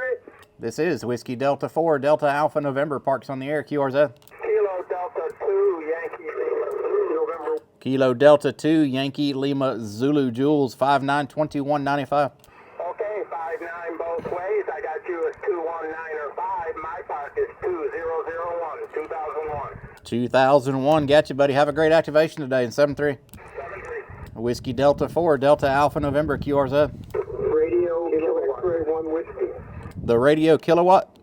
This is Whiskey Delta 4, Delta Alpha November. Parks on the air. QRZ. Kilo Delta 2, Yankee Lima, November. Kilo Delta 2, Yankee Lima Zulu Jules. 5'9", 2195. Okay, 5'9" both ways. I got you as 21905. My park is 2001, 2001. 2001. Got you, buddy. Have a great activation today in 7-3. 7-3. Whiskey Delta 4, Delta Alpha November. QRZ. Radio Kilowatt 1 Whiskey. The radio kilowatt.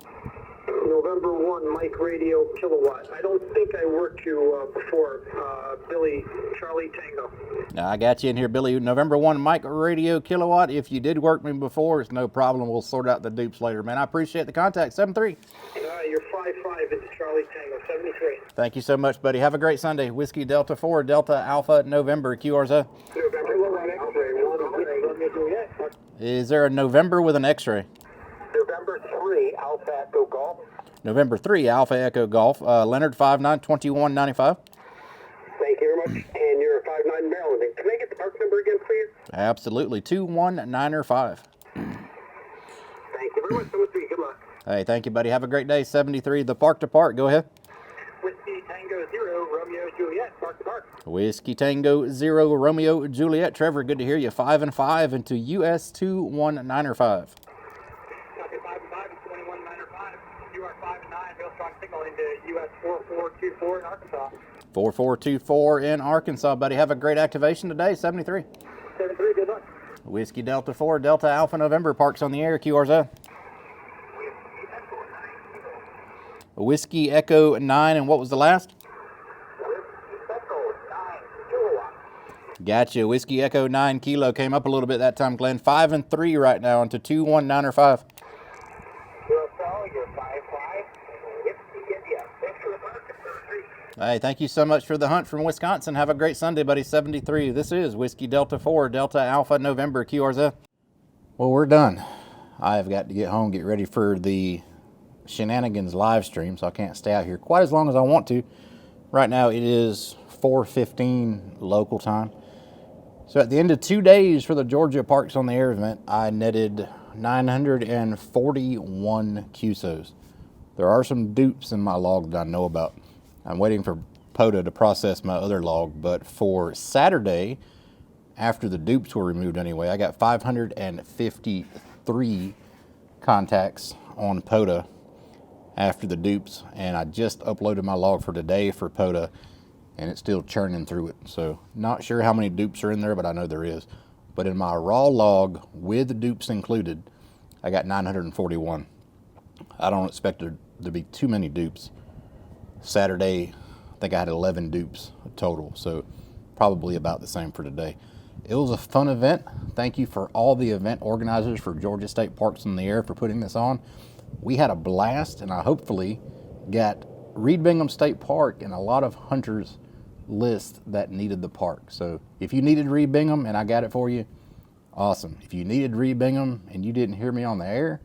November 1 Mike Radio Kilowatt. I don't think I worked you before. Billy Charlie Tango. I got you in here, Billy. November 1 Mike Radio Kilowatt. If you did work me before, it's no problem. We'll sort out the dupes later, man. I appreciate the contact. 7-3. You're 5'5" into Charlie Tango. 73. Thank you so much, buddy. Have a great Sunday. Whiskey Delta 4, Delta Alpha November. QRZ. November 1 X-ray. Is there a November with an X-ray? November 3 Alpha Echo Golf. November 3 Alpha Echo Golf. Leonard 5'9", 2195. Thank you very much. And you're 5'9" Maryland. And can I get the park number again, please? Absolutely. 21905. Thank you very much. 73. Good luck. Hey, thank you, buddy. Have a great day. 73. The Park to Park. Go ahead. Whiskey Tango 0, Romeo Juliet, park to park. Whiskey Tango 0 Romeo Juliet. Trevor, good to hear you. 5 and 5 into US-2195. Copy 5 and 5 is 2195. You are 5 and 9. Real strong signal into US 4424 in Arkansas. 4424 in Arkansas, buddy. Have a great activation today. 73. 73. Good luck. Whiskey Delta 4 Delta Alpha November. Parks on the air. QRZ. Whiskey Echo 9, and what was the last? Echo 9 kilowatt. Gotcha. Whiskey Echo 9 kilo came up a little bit that time, Glenn. 5 and 3 right now into 2195. USL, you're 5-5. Whiskey India. Thanks for the market, sir. Hey, thank you so much for the hunt from Wisconsin. Have a great Sunday, buddy. 73. This is Whiskey Delta 4, Delta Alpha November, QRZ. Well, we're done. I've got to get home, get ready for the Shenanigans live stream, so I can't stay out here quite as long as I want to. Right now it is 4:15 local time. So at the end of 2 days for the Georgia Parks on the Air event, I netted 941 QSOs. There are some dupes in my log that I know about. I'm waiting for POTA to process my other log, but for Saturday, after the dupes were removed anyway, I got 553 contacts on POTA after the dupes, and I just uploaded my log for today for POTA, and it's still churning through it. So not sure how many dupes are in there, but I know there is. But in my raw log with the dupes included, I got 941. I don't expect there to be too many dupes. Saturday, I think I had 11 dupes total, so probably about the same for today. It was a fun event. Thank you for all the event organizers for Georgia State Parks in the Air for putting this on. We had a blast, and I hopefully got Bingham State Park and a lot of hunters list that needed the park. So if you needed Bingham and I got it for you, awesome. If you needed Bingham and you didn't hear me on the air,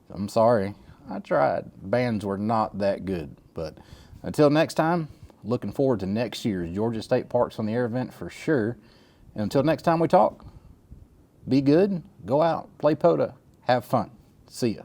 I'm sorry. I tried. Bands were not that good. But until next time, looking forward to next year's Georgia State Parks on the Air event for sure. And until next time we talk, be good, go out, play POTA, have fun. See ya.